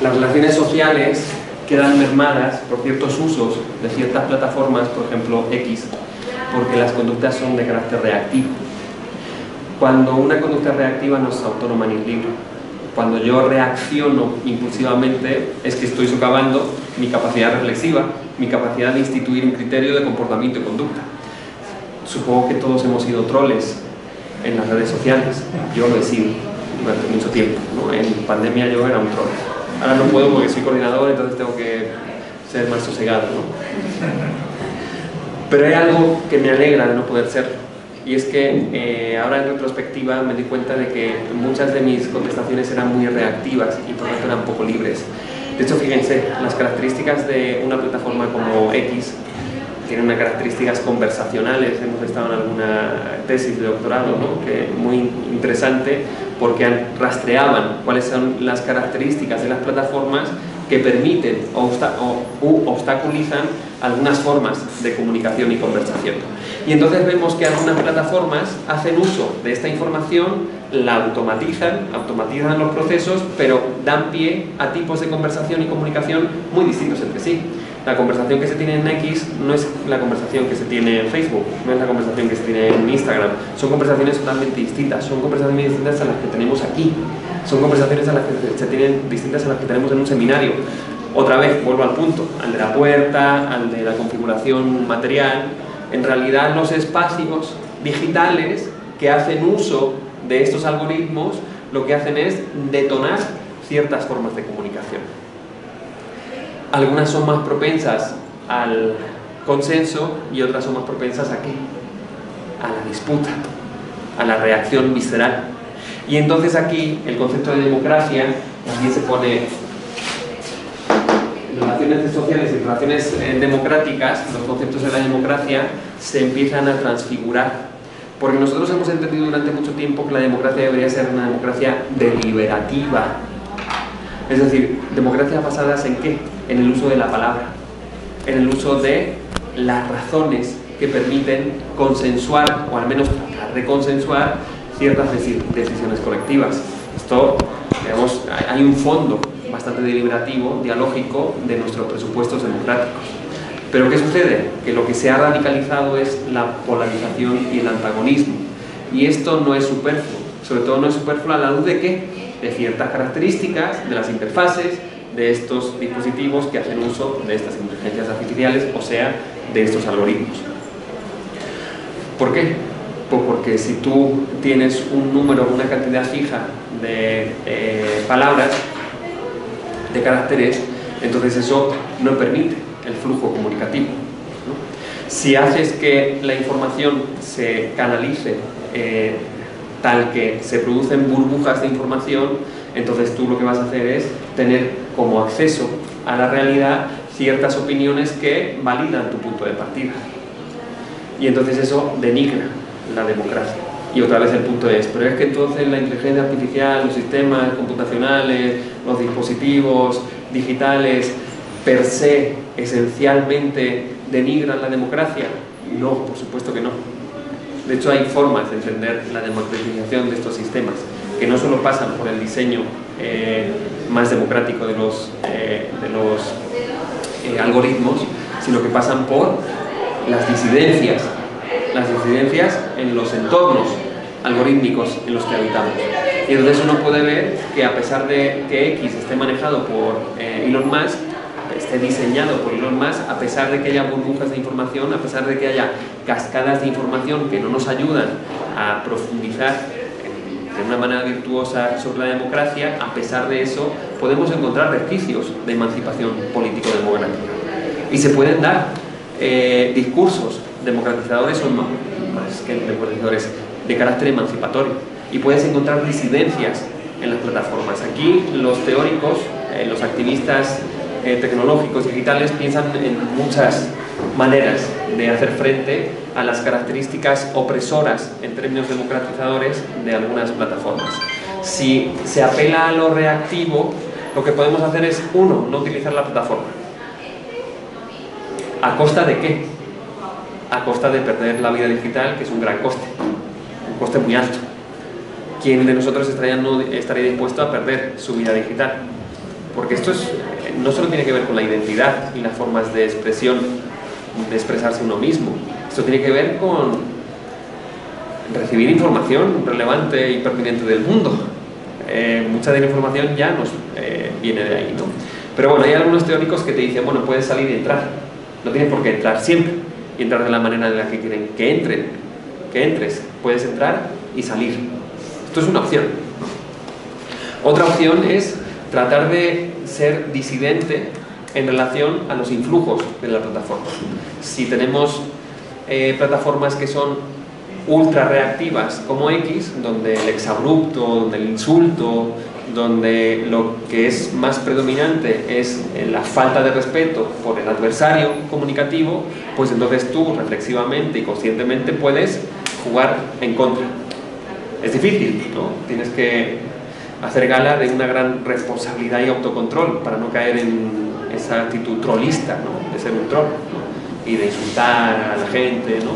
Las relaciones sociales quedan mermadas por ciertos usos de ciertas plataformas, por ejemplo X, porque las conductas son de carácter reactivo. Cuando una conducta reactiva no es autónoma ni libre. Cuando yo reacciono impulsivamente es que estoy socavando mi capacidad reflexiva, mi capacidad de instituir un criterio de comportamiento y conducta. Supongo que todos hemos sido troles en las redes sociales. Yo lo he sido durante mucho tiempo, ¿no? En pandemia yo era un troll. Ahora no puedo porque soy coordinador, entonces tengo que ser más sosegado, ¿no? Pero hay algo que me alegra de no poder serlo. Y es que ahora en retrospectiva me di cuenta de que muchas de mis contestaciones eran muy reactivas y por lo tanto eran poco libres. De hecho, fíjense, las características de una plataforma como X tienen unas características conversacionales. Hemos estado en alguna tesis de doctorado, ¿no? Que muy interesante, porque rastreaban cuáles son las características de las plataformas que permiten o obstaculizan algunas formas de comunicación y conversación. Y entonces vemos que algunas plataformas hacen uso de esta información, la automatizan los procesos, pero dan pie a tipos de conversación y comunicación muy distintos entre sí. La conversación que se tiene en X no es la conversación que se tiene en Facebook, no es la conversación que se tiene en Instagram. Son conversaciones totalmente distintas, son conversaciones distintas a las que tenemos aquí, son conversaciones distintas a las que tenemos en un seminario. Otra vez, vuelvo al punto, al de la puerta, al de la configuración material. En realidad, los espacios digitales que hacen uso de estos algoritmos lo que hacen es detonar ciertas formas de comunicación. Algunas son más propensas al consenso y otras son más propensas ¿a qué? A la disputa, a la reacción visceral. Y entonces aquí el concepto de democracia también se pone relaciones sociales y relaciones democráticas. Los conceptos de la democracia se empiezan a transfigurar, porque nosotros hemos entendido durante mucho tiempo que la democracia debería ser una democracia deliberativa, es decir, democracias basadas ¿en qué? En el uso de la palabra, en el uso de las razones que permiten consensuar, o al menos tratar de consensuar, ciertas decisiones colectivas. Esto, digamos, hay un fondo bastante deliberativo, dialógico, de nuestros presupuestos democráticos. Pero ¿qué sucede? Que lo que se ha radicalizado es la polarización y el antagonismo. Y esto no es superfluo. Sobre todo no es superfluo a la luz de ¿qué? De ciertas características de las interfaces de estos dispositivos que hacen uso de estas inteligencias artificiales, o sea, de estos algoritmos. ¿Por qué? Pues porque si tú tienes un número, una cantidad fija de palabras, de caracteres, entonces eso no permite el flujo comunicativo, ¿no? Si haces que la información se canalice tal que se producen burbujas de información, entonces tú lo que vas a hacer es tener como acceso a la realidad ciertas opiniones que validan tu punto de partida. Y entonces eso denigra la democracia. Y otra vez el punto es, pero es que entonces la inteligencia artificial, los sistemas computacionales, los dispositivos digitales per se, esencialmente, denigran la democracia? No, por supuesto que no. De hecho, hay formas de entender la democratización de estos sistemas, que no solo pasan por el diseño más democrático de los algoritmos, sino que pasan por las disidencias en los entornos algorítmicos en los que habitamos. Y entonces uno puede ver que, a pesar de que X esté manejado por Elon Musk, esté diseñado por Elon Musk, a pesar de que haya burbujas de información, a pesar de que haya cascadas de información que no nos ayudan a profundizar de una manera virtuosa sobre la democracia, a pesar de eso podemos encontrar resquicios de emancipación político-democrática. Y se pueden dar discursos democratizadores o más que democratizadores de carácter emancipatorio. Y puedes encontrar disidencias en las plataformas. Aquí los teóricos, los activistas tecnológicos digitales piensan en muchas maneras de hacer frente a las características opresoras en términos democratizadores de algunas plataformas. Si se apela a lo reactivo, lo que podemos hacer es, uno, no utilizar la plataforma. ¿A costa de qué? A costa de perder la vida digital, que es un gran coste, un coste muy alto. ¿Quién de nosotros estaría dispuesto a perder su vida digital? Porque esto no solo tiene que ver con la identidad y las formas de expresión, de expresarse uno mismo. Esto tiene que ver con recibir información relevante y pertinente del mundo. Mucha de la información ya nos viene de ahí, ¿no? Pero bueno, hay algunos teóricos que te dicen, bueno, puedes salir y entrar. No tienes por qué entrar siempre y entrar de la manera en la que quieren que entres. Puedes entrar y salir. Esto es una opción. Otra opción es tratar de ser disidente en relación a los influjos de la plataforma. Si tenemos plataformas que son ultra reactivas como X, donde el exabrupto, donde el insulto, donde lo que es más predominante es la falta de respeto por el adversario comunicativo, pues entonces tú reflexivamente y conscientemente puedes jugar en contra. Es difícil, ¿no? Tienes que hacer gala de una gran responsabilidad y autocontrol para no caer en esa actitud trollista, ¿no? De ser un troll, ¿no? Y de insultar a la gente, ¿no?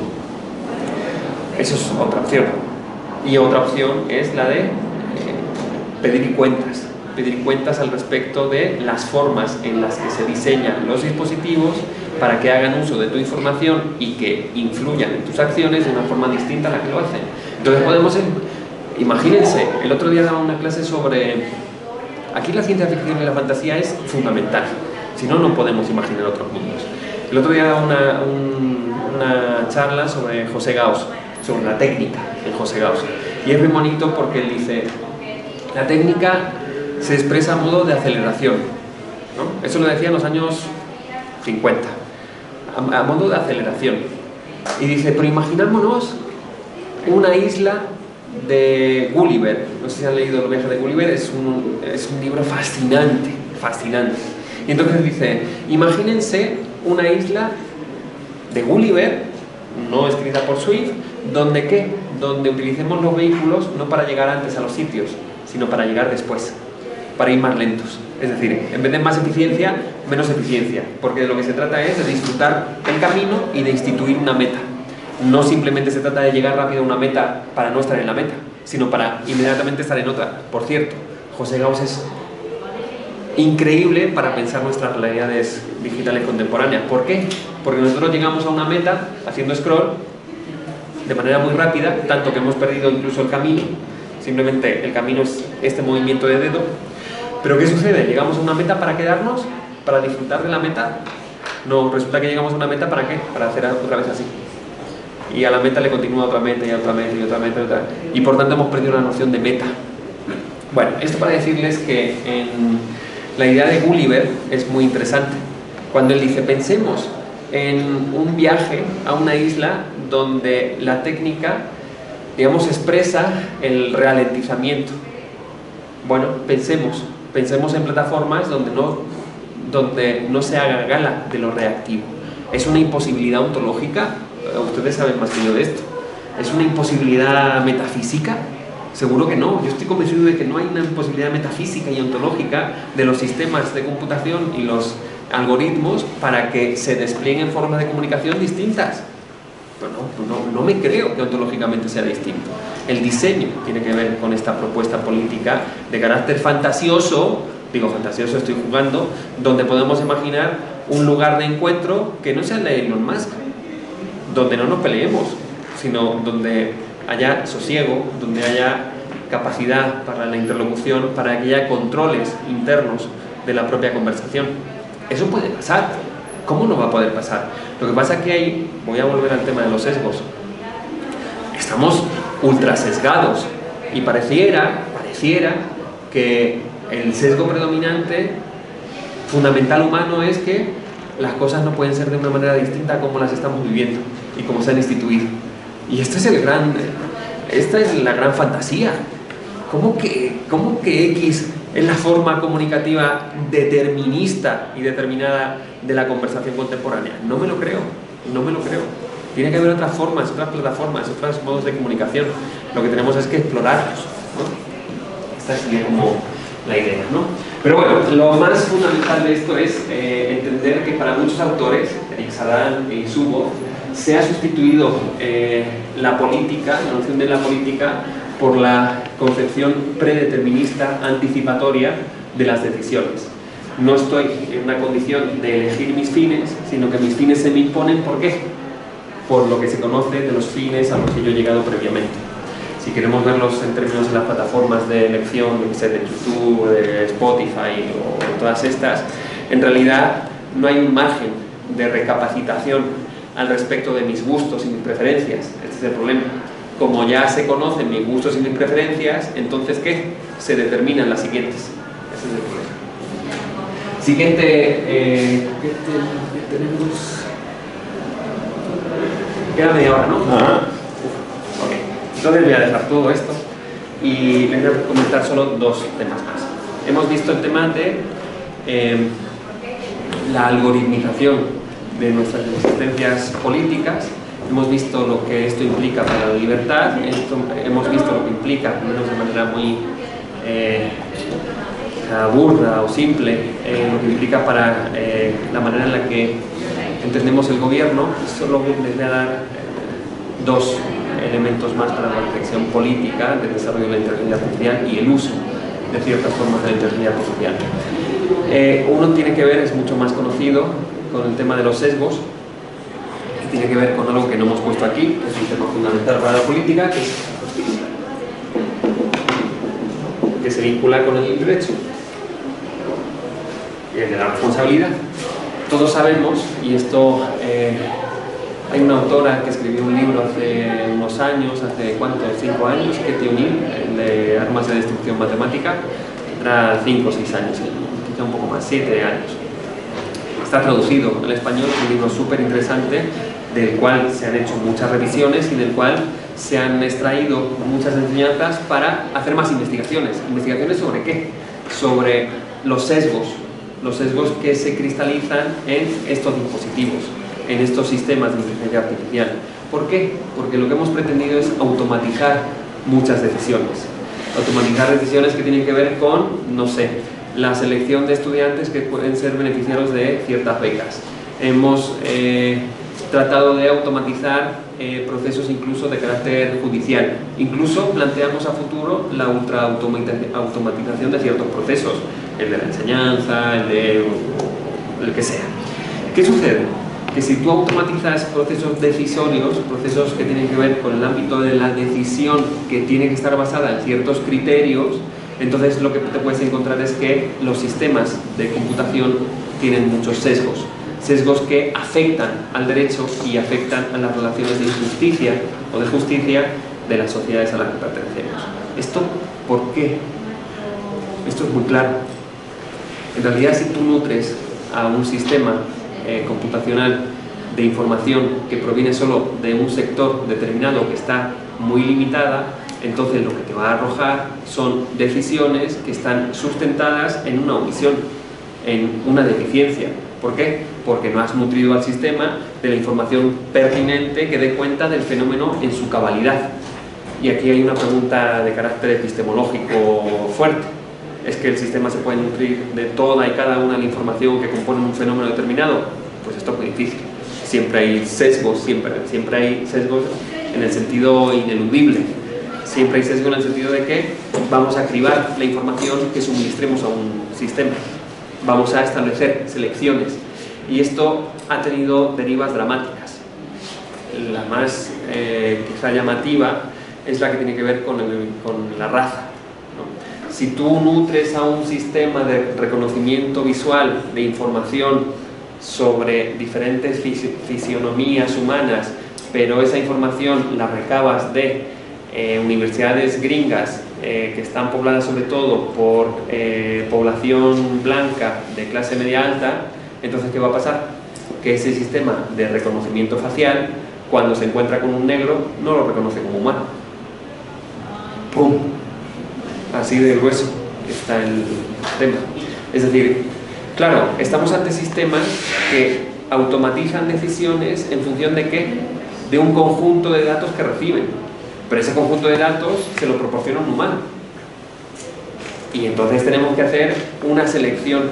Eso es otra opción. Y otra opción es la de pedir cuentas al respecto de las formas en las que se diseñan los dispositivos para que hagan uso de tu información y que influyan en tus acciones de una forma distinta a la que lo hacen. Entonces podemos, imagínense, el otro día daba una clase sobre, aquí la ciencia ficción y la fantasía es fundamental, si no, no podemos imaginar otros mundos. El otro día daba una charla sobre José Gauss, sobre la técnica en José Gauss, y es muy bonito porque él dice, la técnica se expresa a modo de aceleración, ¿no? Eso lo decía en los años 50, a modo de aceleración. Y dice, pero imaginámonos una isla de Gulliver. No sé si han leído El viaje de Gulliver, es un libro fascinante. Y entonces dice, imagínense una isla de Gulliver, no escrita por Swift, donde ¿qué? Donde utilicemos los vehículos no para llegar antes a los sitios, sino para llegar después, para ir más lentos. Es decir, en vez de más eficiencia, menos eficiencia, porque de lo que se trata es de disfrutar el camino y de instituir una meta. No simplemente se trata de llegar rápido a una meta para no estar en la meta, sino para inmediatamente estar en otra. Por cierto, José Gauss es increíble para pensar nuestras realidades digitales contemporáneas. ¿Por qué? Porque nosotros llegamos a una meta haciendo scroll de manera muy rápida, tanto que hemos perdido incluso el camino. Simplemente el camino es este movimiento de dedo. Pero ¿qué sucede? ¿Llegamos a una meta para quedarnos? ¿Para disfrutar de la meta? No, resulta que llegamos a una meta ¿para qué? Para hacer otra vez así. Y a la meta le continúa otra meta y otra meta y otra meta y otra. Y por tanto hemos perdido la noción de meta. Bueno, esto para decirles que la idea de Gulliver es muy interesante. Cuando él dice, pensemos en un viaje a una isla donde la técnica, digamos, expresa el ralentizamiento. Bueno, pensemos en plataformas donde no se haga gala de lo reactivo. Es una imposibilidad ontológica, ustedes saben más que yo de esto. Es una imposibilidad metafísica. Seguro que no. Yo estoy convencido de que no hay una posibilidad metafísica y ontológica de los sistemas de computación y los algoritmos para que se desplieguen formas de comunicación distintas. No me creo que ontológicamente sea distinto. El diseño tiene que ver con esta propuesta política de carácter fantasioso, digo fantasioso, estoy jugando, donde podemos imaginar un lugar de encuentro que no sea el de Elon Musk, donde no nos peleemos, sino donde haya sosiego, donde haya capacidad para la interlocución, para que haya controles internos de la propia conversación. Eso puede pasar. ¿Cómo no va a poder pasar? Lo que pasa es que ahí, voy a volver al tema de los sesgos, estamos ultra sesgados y pareciera que el sesgo predominante fundamental humano es que las cosas no pueden ser de una manera distinta a como las estamos viviendo y como se han instituido. Y esta es la gran fantasía. ¿Cómo que X es la forma comunicativa determinista y determinada de la conversación contemporánea? No me lo creo. Tiene que haber otras formas, otras plataformas, otros modos de comunicación. Lo que tenemos es que explorarlos, ¿no? Esta sería como la idea, ¿no? Pero bueno, lo más fundamental de esto es entender que para muchos autores, Eric Sadan e Isubo, se ha sustituido la noción de la política por la concepción predeterminista, anticipatoria de las decisiones. No estoy en una condición de elegir mis fines, sino que mis fines se me imponen. ¿Por qué? Por lo que se conoce de los fines a los que yo he llegado previamente. Si queremos verlos en términos de las plataformas de elección, de YouTube, de Spotify o de todas estas, en realidad no hay un margen de recapacitación al respecto de mis gustos y mis preferencias. Este es el problema. Como ya se conocen mis gustos y mis preferencias, entonces ¿qué? Se determinan las siguientes. Ese es el problema. Siguiente, ¿qué tenemos? Queda media hora, ¿no? Okay. Entonces voy a dejar todo esto y les voy a comentar solo dos temas más. Hemos visto el tema de la algoritmización de nuestras existencias políticas. Hemos visto lo que esto implica para la libertad, hemos visto lo que implica, menos de manera muy burda o simple, lo que implica para la manera en la que entendemos el gobierno. Solo les voy a dar dos elementos más para la reflexión política del desarrollo de la inteligencia artificial y el uso de ciertas formas de la inteligencia artificial. Uno tiene que ver, es mucho más conocido, con el tema de los sesgos, que tiene que ver con algo que no hemos puesto aquí, que es un tema fundamental para la política, que se vincula con el derecho y el de la responsabilidad. Todos sabemos, y esto hay una autora que escribió un libro hace unos años, hace ¿cuántos? 5 años, Ketty O'Neill, el de armas de destrucción matemática, tendrá 5 o 6 años, quizá un poco más, 7 años. Está traducido al español, un libro súper interesante, del cual se han hecho muchas revisiones y del cual se han extraído muchas enseñanzas para hacer más investigaciones. ¿Investigaciones sobre qué? Sobre los sesgos que se cristalizan en estos dispositivos, en estos sistemas de inteligencia artificial. ¿Por qué? Porque lo que hemos pretendido es automatizar muchas decisiones. Automatizar decisiones que tienen que ver con, no sé, la selección de estudiantes que pueden ser beneficiarios de ciertas becas. Hemos tratado de automatizar procesos incluso de carácter judicial. Incluso planteamos a futuro la ultraautomatización de ciertos procesos, el de la enseñanza, el que sea. ¿Qué sucede? Que si tú automatizas procesos decisorios, procesos que tienen que ver con el ámbito de la decisión, que tiene que estar basada en ciertos criterios, entonces lo que te puedes encontrar es que los sistemas de computación tienen muchos sesgos. Sesgos que afectan al derecho y afectan a las relaciones de injusticia o de justicia de las sociedades a las que pertenecemos. ¿Esto por qué? Esto es muy claro. En realidad, si tú nutres a un sistema computacional de información que proviene solo de un sector determinado que está muy limitada, entonces lo que te va a arrojar son decisiones que están sustentadas en una omisión, en una deficiencia. ¿Por qué? Porque no has nutrido al sistema de la información pertinente que dé cuenta del fenómeno en su cabalidad. Y aquí hay una pregunta de carácter epistemológico fuerte. ¿Es que el sistema se puede nutrir de toda y cada una de la información que compone un fenómeno determinado? Pues esto es muy difícil. Siempre hay sesgos, siempre hay sesgos en el sentido ineludible. Siempre hay sesgo en el sentido de que vamos a cribar la información que suministremos a un sistema. Vamos a establecer selecciones. Y esto ha tenido derivas dramáticas. La más quizá llamativa es la que tiene que ver con la raza, ¿no? Si tú nutres a un sistema de reconocimiento visual de información sobre diferentes fisionomías humanas, pero esa información la recabas de universidades gringas que están pobladas sobre todo por población blanca de clase media alta, entonces ¿qué va a pasar? Que ese sistema de reconocimiento facial, cuando se encuentra con un negro, no lo reconoce como humano. ¡Pum! Así de grueso está el tema. Es decir, claro, estamos ante sistemas que automatizan decisiones en función de ¿qué? De un conjunto de datos que reciben. Pero ese conjunto de datos se lo proporciona un humano. Y entonces tenemos que hacer una selección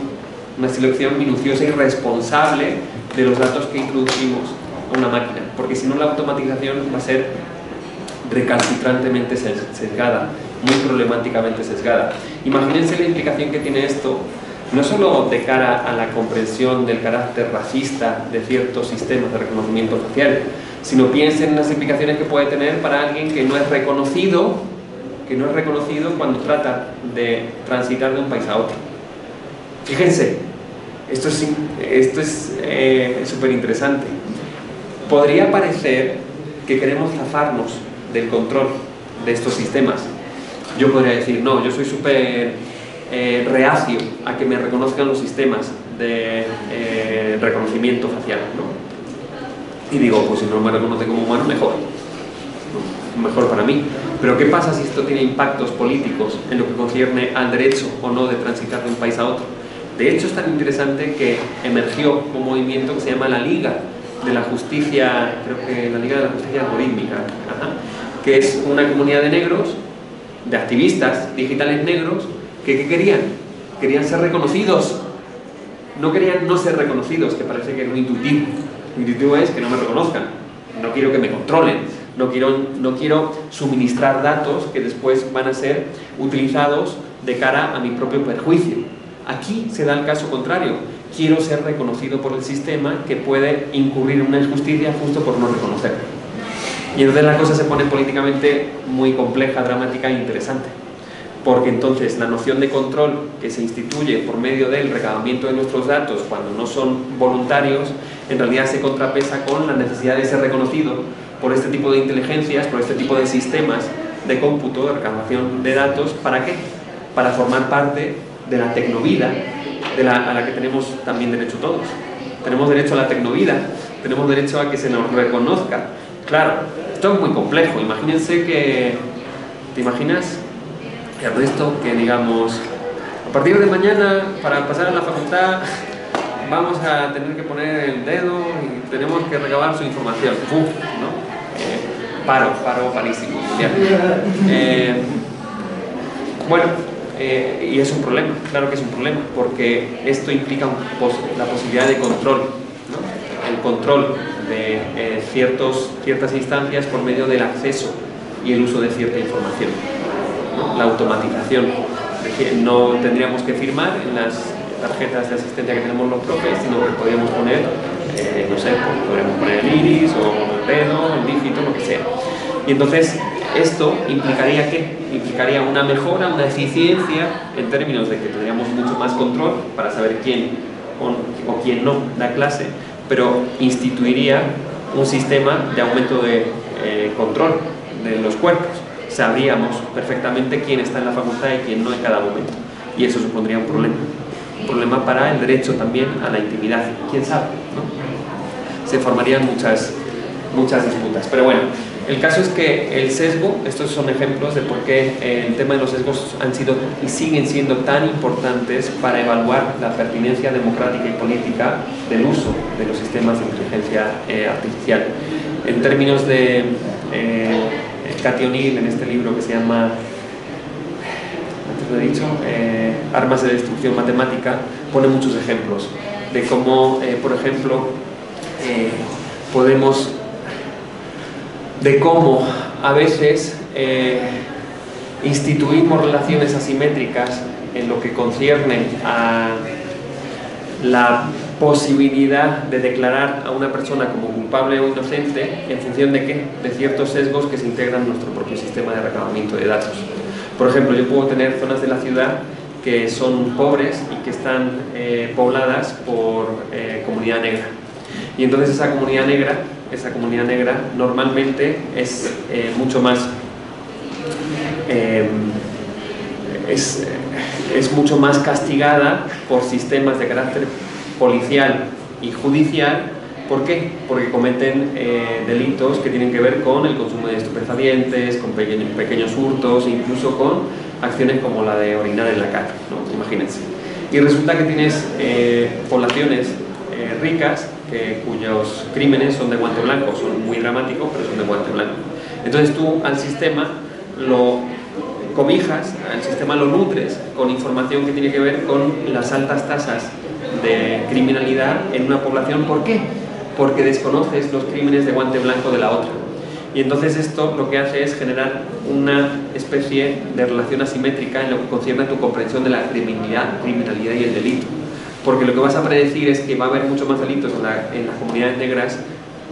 minuciosa y responsable de los datos que introducimos a una máquina. Porque si no, la automatización va a ser recalcitrantemente sesgada, muy problemáticamente sesgada. Imagínense la implicación que tiene esto, no solo de cara a la comprensión del carácter racista de ciertos sistemas de reconocimiento facial, sino piensen en las implicaciones que puede tener para alguien que no es reconocido cuando trata de transitar de un país a otro. Fíjense, esto es súper interesante. Podría parecer que queremos zafarnos del control de estos sistemas. Yo podría decir, no, yo soy súper reacio a que me reconozcan los sistemas de reconocimiento facial, ¿no? Y digo, pues si no me reconoce como humano, mejor. Mejor para mí. Pero ¿qué pasa si esto tiene impactos políticos en lo que concierne al derecho o no de transitar de un país a otro? De hecho, es tan interesante que emergió un movimiento que se llama la Liga de la Justicia, creo que la Liga de la Justicia Algorítmica, que es una comunidad de negros, de activistas digitales negros, que ¿qué querían? Querían ser reconocidos. No querían no ser reconocidos, que parece que es lo intuitivo. Lo intuitivo es que no me reconozcan, no quiero que me controlen, no quiero suministrar datos que después van a ser utilizados de cara a mi propio perjuicio. Aquí se da el caso contrario. Quiero ser reconocido por el sistema que puede incurrir en una injusticia justo por no reconocerme. Y entonces la cosa se pone políticamente muy compleja, dramática e interesante. Porque entonces la noción de control que se instituye por medio del recabamiento de nuestros datos cuando no son voluntarios, en realidad se contrapesa con la necesidad de ser reconocido por este tipo de inteligencias, por este tipo de sistemas de cómputo, de recabación de datos. ¿Para qué? Para formar parte de la tecnovida a la que tenemos también derecho todos. Tenemos derecho a la tecnovida, tenemos derecho a que se nos reconozca. Claro, esto es muy complejo. Imagínense que... ¿Te imaginas, Ernesto, que digamos, a partir de mañana, para pasar a la facultad, vamos a tener que poner el dedo y tenemos que recabar su información? ¡Uf! ¿No? Parísimo. Bueno, y es un problema, claro que es un problema, porque esto implica la posibilidad de control, ¿no? El control de ciertas instancias por medio del acceso y el uso de cierta información, ¿no? La automatización. Es decir, no tendríamos que firmar en las tarjetas de asistencia que tenemos los profes, sino que podríamos poner, no sé, podríamos poner el iris o el dedo, el dígito, lo que sea. Y entonces esto implicaría ¿qué? Implicaría una mejora, una eficiencia en términos de que tendríamos mucho más control para saber quién o quién no da clase, pero instituiría un sistema de aumento de control de los cuerpos. Sabríamos perfectamente quién está en la facultad y quién no en cada momento, y eso supondría un problema para el derecho también a la intimidad. ¿Quién sabe? ¿No? Se formarían muchas disputas, pero bueno. El caso es que el sesgo, estos son ejemplos de por qué el tema de los sesgos han sido y siguen siendo tan importantes para evaluar la pertinencia democrática y política del uso de los sistemas de inteligencia artificial. En términos de Cathy O'Neil en este libro que se llama, antes lo he dicho, Armas de Destrucción Matemática, pone muchos ejemplos de cómo, por ejemplo, de cómo a veces instituimos relaciones asimétricas en lo que concierne a la posibilidad de declarar a una persona como culpable o inocente en función de ¿qué? De ciertos sesgos que se integran en nuestro propio sistema de recabamiento de datos. Por ejemplo, yo puedo tener zonas de la ciudad que son pobres y que están pobladas por comunidad negra. Y entonces esa comunidad negra normalmente es mucho más es mucho más castigada por sistemas de carácter policial y judicial. ¿Por qué? Porque cometen delitos que tienen que ver con el consumo de estupefacientes, con pequeños hurtos, incluso con acciones como la de orinar en la calle, ¿no? Imagínense. Y resulta que tienes poblaciones ricas cuyos crímenes son de guante blanco, son muy dramáticos, pero son de guante blanco. Entonces tú al sistema lo cobijas, al sistema lo nutres con información que tiene que ver con las altas tasas de criminalidad en una población. ¿Por qué? Porque desconoces los crímenes de guante blanco de la otra. Y entonces esto lo que hace es generar una especie de relación asimétrica en lo que concierne a tu comprensión de la criminalidad y el delito. Porque lo que vas a predecir es que va a haber mucho más delitos en las comunidades negras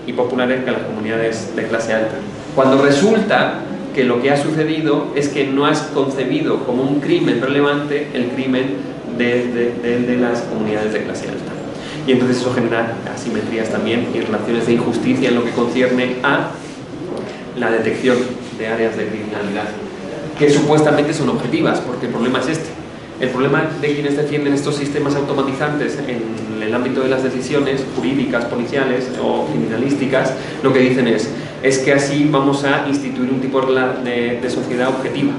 y populares que en las comunidades de clase alta. Cuando resulta que lo que ha sucedido es que no has concebido como un crimen relevante el crimen de las comunidades de clase alta. Y entonces eso genera asimetrías también y relaciones de injusticia en lo que concierne a la detección de áreas de criminalidad, que supuestamente son objetivas, porque el problema es este. El problema de quienes defienden estos sistemas automatizantes en el ámbito de las decisiones jurídicas, policiales o criminalísticas, lo que dicen es que así vamos a instituir un tipo de sociedad objetiva,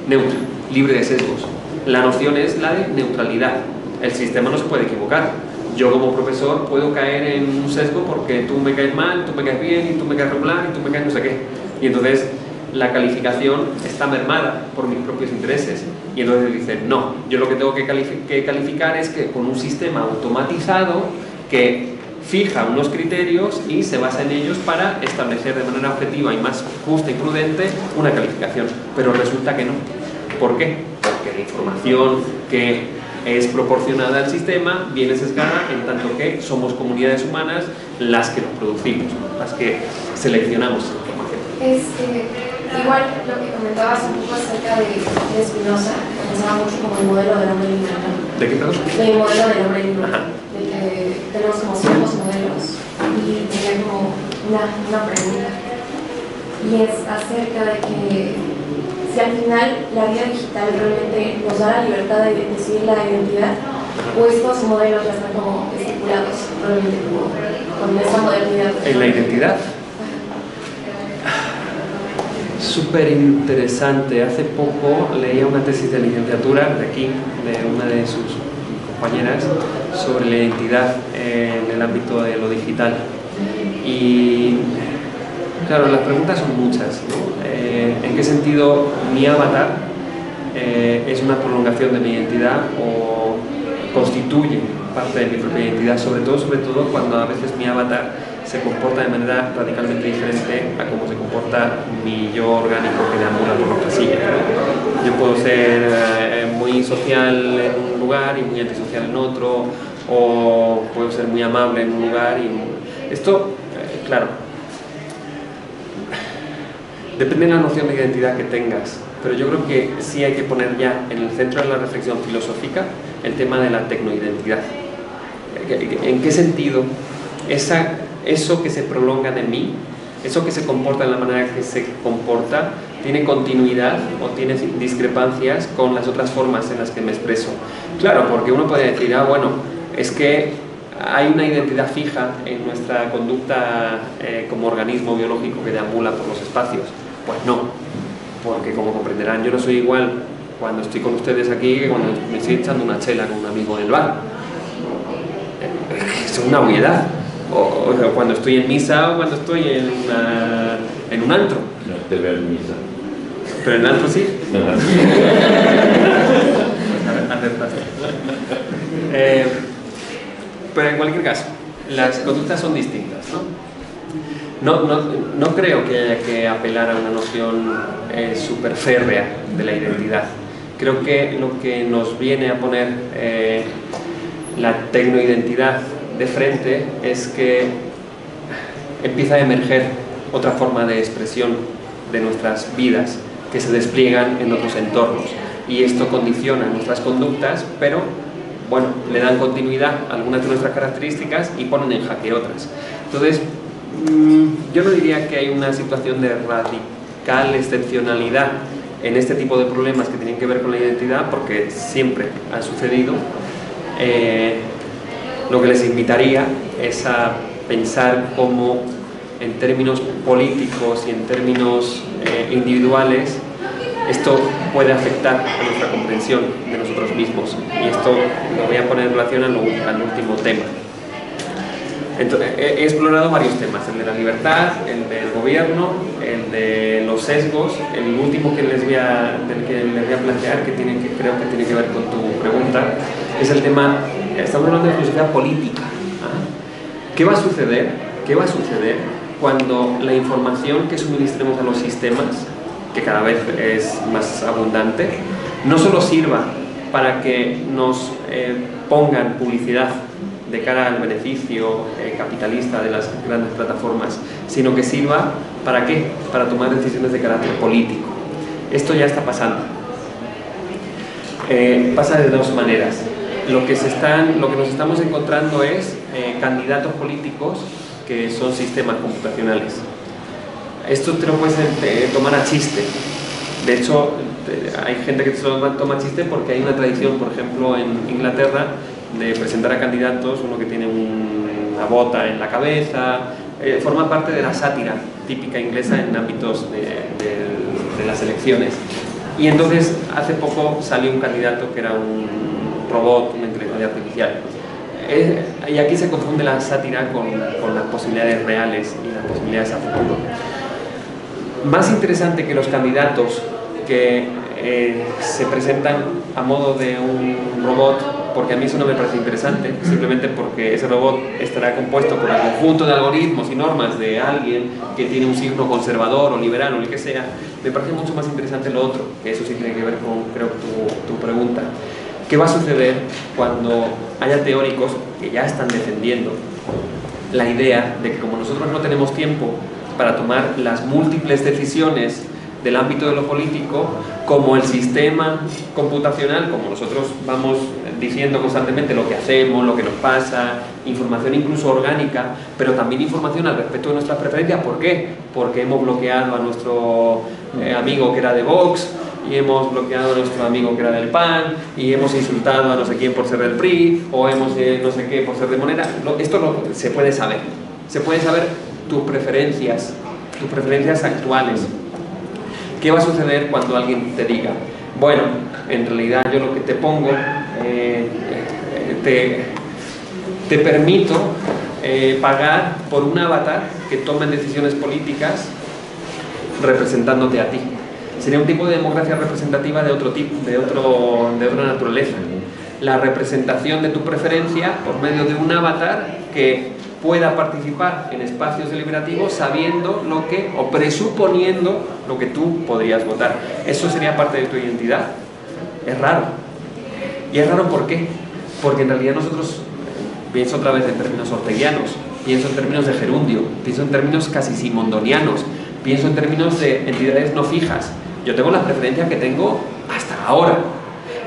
neutra, libre de sesgos. La noción es la de neutralidad. El sistema no se puede equivocar. Yo como profesor puedo caer en un sesgo porque tú me caes mal, tú me caes bien, y tú me caes regular, y tú me caes no sé qué. Y entonces la calificación está mermada por mis propios intereses. Y entonces dicen, no, yo lo que tengo que calificar es que con un sistema automatizado que fija unos criterios y se basa en ellos para establecer de manera objetiva y más justa y prudente una calificación. Pero resulta que no. ¿Por qué? Porque la información que es proporcionada al sistema viene sesgada en tanto que somos comunidades humanas las que nos producimos, las que seleccionamos información.
Igual lo que comentabas un poco acerca de Spinoza, pensaba mucho como el modelo del hombre libre.
¿De qué perdón?
Del modelo del hombre libre, de que tenemos como ciertos modelos. Y tenía como una pregunta, y es acerca de que si al final la vida digital realmente nos da la libertad de decidir la identidad, o estos modelos ya están como estipulados realmente como con esa modernidad.
¿En la identidad? Súper interesante. Hace poco leía una tesis de licenciatura de aquí, de una de sus compañeras, sobre la identidad en el ámbito de lo digital. Y claro, las preguntas son muchas, ¿no? ¿En qué sentido mi avatar es una prolongación de mi identidad o constituye parte de mi propia identidad? Sobre todo cuando a veces mi avatar se comporta de manera radicalmente diferente a cómo se comporta mi yo orgánico que deambula por los pasillos, ¿no? Yo puedo ser muy social en un lugar y muy antisocial en otro, o puedo ser muy amable en un lugar y... Esto, claro, depende de la noción de identidad que tengas, pero yo creo que sí hay que poner ya en el centro de la reflexión filosófica el tema de la tecnoidentidad. ¿En qué sentido eso que se prolonga de mí, eso que se comporta de la manera que se comporta, tiene continuidad o tiene discrepancias con las otras formas en las que me expreso? Claro, porque uno puede decir, bueno, es que hay una identidad fija en nuestra conducta como organismo biológico que deambula por los espacios. Pues no, porque como comprenderán, yo no soy igual cuando estoy con ustedes aquí que cuando me estoy echando una chela con un amigo en el bar. Es una obviedad. O cuando estoy en misa o cuando estoy en un antro.
de ver misa.
Pero en alto sí.
Ajá.
Pero en cualquier caso, las conductas son distintas, ¿no? No creo que haya que apelar a una noción súper férrea de la identidad. Creo que lo que nos viene a poner la tecnoidentidad de frente es que empieza a emerger otra forma de expresión de nuestras vidas que se despliegan en otros entornos, y esto condiciona nuestras conductas, pero bueno, le dan continuidad a algunas de nuestras características y ponen en jaque otras. Entonces, yo no diría que hay una situación de radical excepcionalidad en este tipo de problemas que tienen que ver con la identidad, porque siempre ha sucedido. Lo que les invitaría es a pensar cómo, en términos políticos y en términos individuales, esto puede afectar a nuestra comprensión de nosotros mismos. Y esto lo voy a poner en relación al último tema. Entonces, he explorado varios temas: el de la libertad, el del gobierno, el de los sesgos. El último que les voy a plantear, que creo que tiene que ver con tu pregunta, es el tema. Estamos hablando de filosofía política. ¿Qué va a suceder? ¿Qué va a suceder cuando la información que suministremos a los sistemas, que cada vez es más abundante, no solo sirva para que nos pongan publicidad de cara al beneficio capitalista de las grandes plataformas, sino que sirva ¿para qué? Para tomar decisiones de carácter político? Esto ya está pasando. Pasa de dos maneras. Lo que nos estamos encontrando es candidatos políticos que son sistemas computacionales. Esto te lo puedes tomar a chiste. De hecho, hay gente que se lo toma a chiste porque hay una tradición, por ejemplo, en Inglaterra, de presentar a candidatos, uno que tiene una bota en la cabeza. Forma parte de la sátira típica inglesa en ámbitos de las elecciones. Y entonces, hace poco salió un candidato que era un robot, una inteligencia artificial. Y aquí se confunde la sátira con las posibilidades reales y las posibilidades a futuro. Más interesante que los candidatos que se presentan a modo de un robot, porque a mí eso no me parece interesante, simplemente porque ese robot estará compuesto por el conjunto de algoritmos y normas de alguien que tiene un signo conservador o liberal o el que sea. Me parece mucho más interesante lo otro, que eso sí tiene que ver con, creo, tu pregunta. ¿Qué va a suceder cuando haya teóricos que ya están defendiendo la idea de que, como nosotros no tenemos tiempo para tomar las múltiples decisiones del ámbito de lo político, como el sistema computacional, como nosotros vamos diciendo constantemente lo que hacemos, lo que nos pasa, información incluso orgánica, pero también información al respecto de nuestras preferencias? ¿Por qué? Porque hemos bloqueado a nuestro amigo que era de Vox, y hemos bloqueado a nuestro amigo que era del PAN, y hemos insultado a no sé quién por ser del PRI, o hemos no sé qué por ser de Moneda. Esto se puede saber. Se puede saber tus preferencias actuales. ¿Qué va a suceder cuando alguien te diga, bueno, en realidad yo lo que te pongo, te permito pagar por un avatar que tome decisiones políticas representándote a ti? Sería un tipo de democracia representativa de otro tipo, de otra naturaleza. La representación de tu preferencia por medio de un avatar que pueda participar en espacios deliberativos sabiendo o presuponiendo lo que tú podrías votar. Eso sería parte de tu identidad. Es raro. ¿Y es raro por qué? Porque en realidad nosotros, pienso otra vez en términos orteguianos, pienso en términos de gerundio, pienso en términos casi simondonianos, pienso en términos de entidades no fijas. Yo tengo las preferencias que tengo hasta ahora,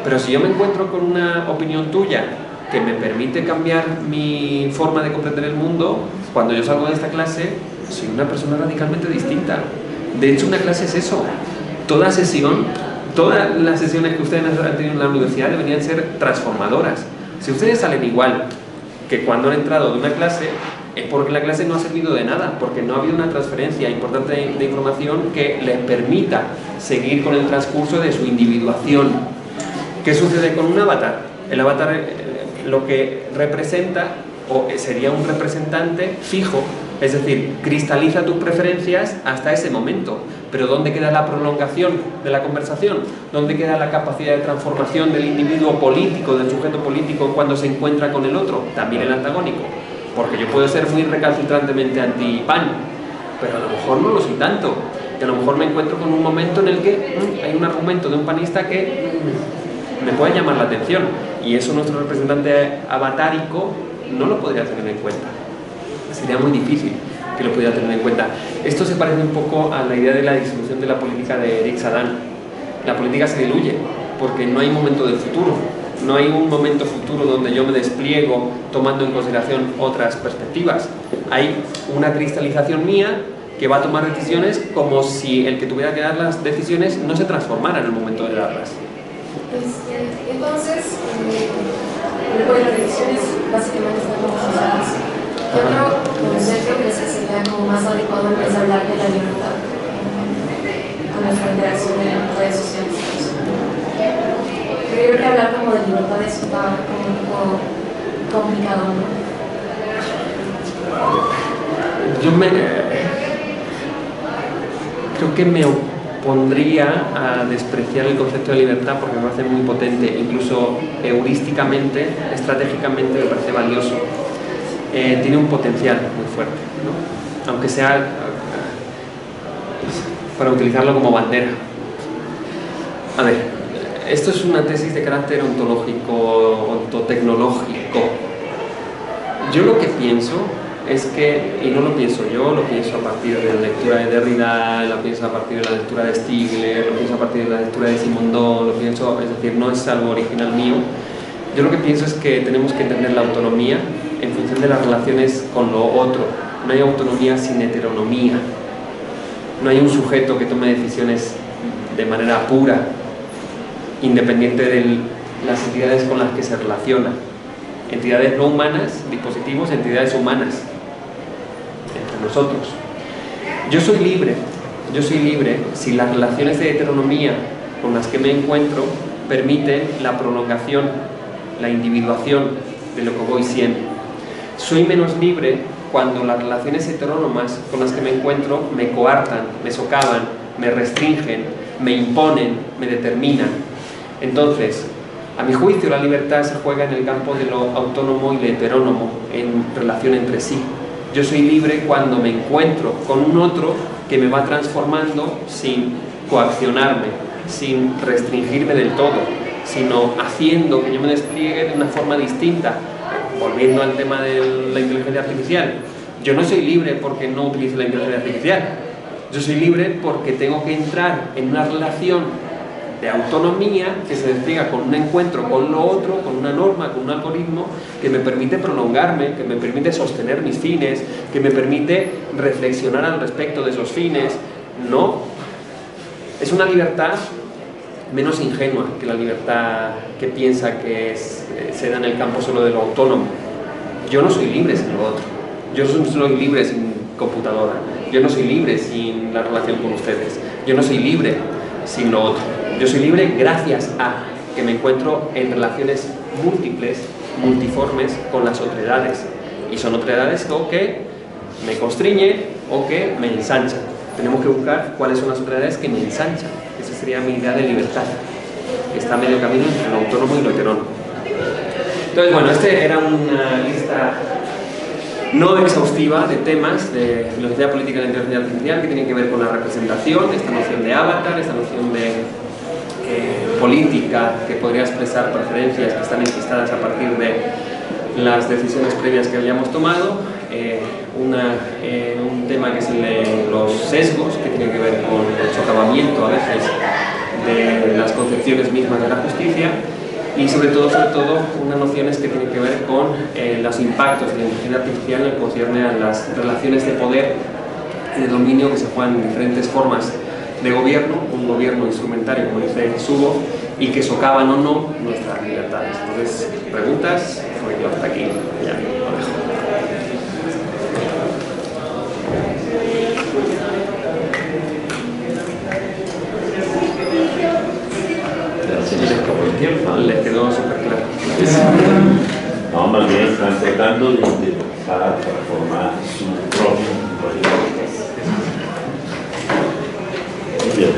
pero si yo me encuentro con una opinión tuya que me permite cambiar mi forma de comprender el mundo, cuando yo salgo de esta clase, soy una persona radicalmente distinta. De hecho, una clase es eso. Todas las sesiones que ustedes han tenido en la universidad deberían ser transformadoras. Si ustedes salen igual que cuando han entrado de una clase, es porque la clase no ha servido de nada, porque no ha habido una transferencia importante de información que les permita seguir con el transcurso de su individuación. ¿Qué sucede con un avatar? El avatar lo que representa, o sería un representante fijo Es decir, cristaliza tus preferencias hasta ese momento. Pero ¿dónde queda la prolongación de la conversación? ¿Dónde queda la capacidad de transformación del individuo político, del sujeto político, cuando se encuentra con el otro? También el antagónico. Porque yo puedo ser muy recalcitrantemente anti-pan, pero a lo mejor no lo soy tanto. Y a lo mejor me encuentro con un momento en el que hay un argumento de un panista que me puede llamar la atención. Y eso nuestro representante avatárico no lo podría tener en cuenta. Sería muy difícil que lo pudiera tener en cuenta. Esto se parece un poco a la idea de la disolución de la política de Eric Sadan. La política se diluye porque no hay momento del futuro. No hay un momento futuro donde yo me despliego tomando en consideración otras perspectivas. Hay una cristalización mía que va a tomar decisiones como si el que tuviera que dar las decisiones no se transformara en el momento de darlas.
Entonces, las decisiones básicamente están como asociadas. ¿Qué otro concepto crees que sería como más adecuado empezar a hablar de la libertad con nuestra interacción en redes sociales? Creo que hablar como de libertad está como un poco complicado, ¿no?
Creo que me opondría a despreciar el concepto de libertad porque me parece muy potente, incluso heurísticamente, estratégicamente me parece valioso. Tiene un potencial muy fuerte, ¿no? Aunque sea para utilizarlo como bandera. A ver, esto es una tesis de carácter ontológico, ontotecnológico. Yo lo que pienso es que, y no lo pienso yo, lo pienso a partir de la lectura de Derrida, lo pienso a partir de la lectura de Stigler, lo pienso a partir de la lectura de Simondon, lo pienso, es decir, no es algo original mío. Yo lo que pienso es que tenemos que entender la autonomía en función de las relaciones con lo otro. No hay autonomía sin heteronomía. No hay un sujeto que tome decisiones de manera pura, independiente de las entidades con las que se relaciona. Entidades no humanas, dispositivos, entidades humanas, entre nosotros. Yo soy libre si las relaciones de heteronomía con las que me encuentro permiten la prolongación, la individuación de lo que voy siendo. Soy menos libre cuando las relaciones heterónomas con las que me encuentro me coartan, me socavan, me restringen, me imponen, me determinan. Entonces, a mi juicio, la libertad se juega en el campo de lo autónomo y lo heterónomo, en relación entre sí. Yo soy libre cuando me encuentro con un otro que me va transformando sin coaccionarme, sin restringirme del todo, sino haciendo que yo me despliegue de una forma distinta. Volviendo al tema de la inteligencia artificial, yo no soy libre porque no utilizo la inteligencia artificial. Yo soy libre porque tengo que entrar en una relación de autonomía que se despliega con un encuentro con lo otro, con una norma, con un algoritmo que me permite prolongarme, que me permite sostener mis fines, que me permite reflexionar al respecto de esos fines. No, es una libertad menos ingenua que la libertad que piensa que se da en el campo solo de lo autónomo. Yo no soy libre sin lo otro. Yo no soy libre sin computadora. Yo no soy libre sin la relación con ustedes. Yo no soy libre sin lo otro. Yo soy libre gracias a que me encuentro en relaciones múltiples, multiformes con las otredades. Y son otredades o que me constriñen o que me ensanchan. Tenemos que buscar cuáles son las otredades que me ensanchan. Esa sería mi idea de libertad, que está a medio camino entre lo autónomo y lo heterónomo. Entonces, bueno, era una lista no exhaustiva de temas de filosofía política de la inteligencia artificial que tienen que ver con la representación, esta noción de avatar, esta noción de política que podría expresar preferencias que están enquistadas a partir de las decisiones previas que habíamos tomado, un tema que es el de los sesgos, que tiene que ver con el socavamiento a veces de las concepciones mismas de la justicia, y sobre todo unas nociones que tienen que ver con los impactos de la inteligencia artificial en lo que concierne a las relaciones de poder y de dominio que se juegan en diferentes formas de gobierno, un gobierno instrumentario, como dice Subo, y que socavan o no nuestras libertades. Entonces, preguntas, pues yo hasta aquí ya lo dejo.
Se les acabó el tiempo.
Les quedó súper claro.
No, más bien están tratando de implementar para formar su propio proyecto. Muy bien.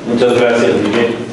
Muchas gracias, Miguel.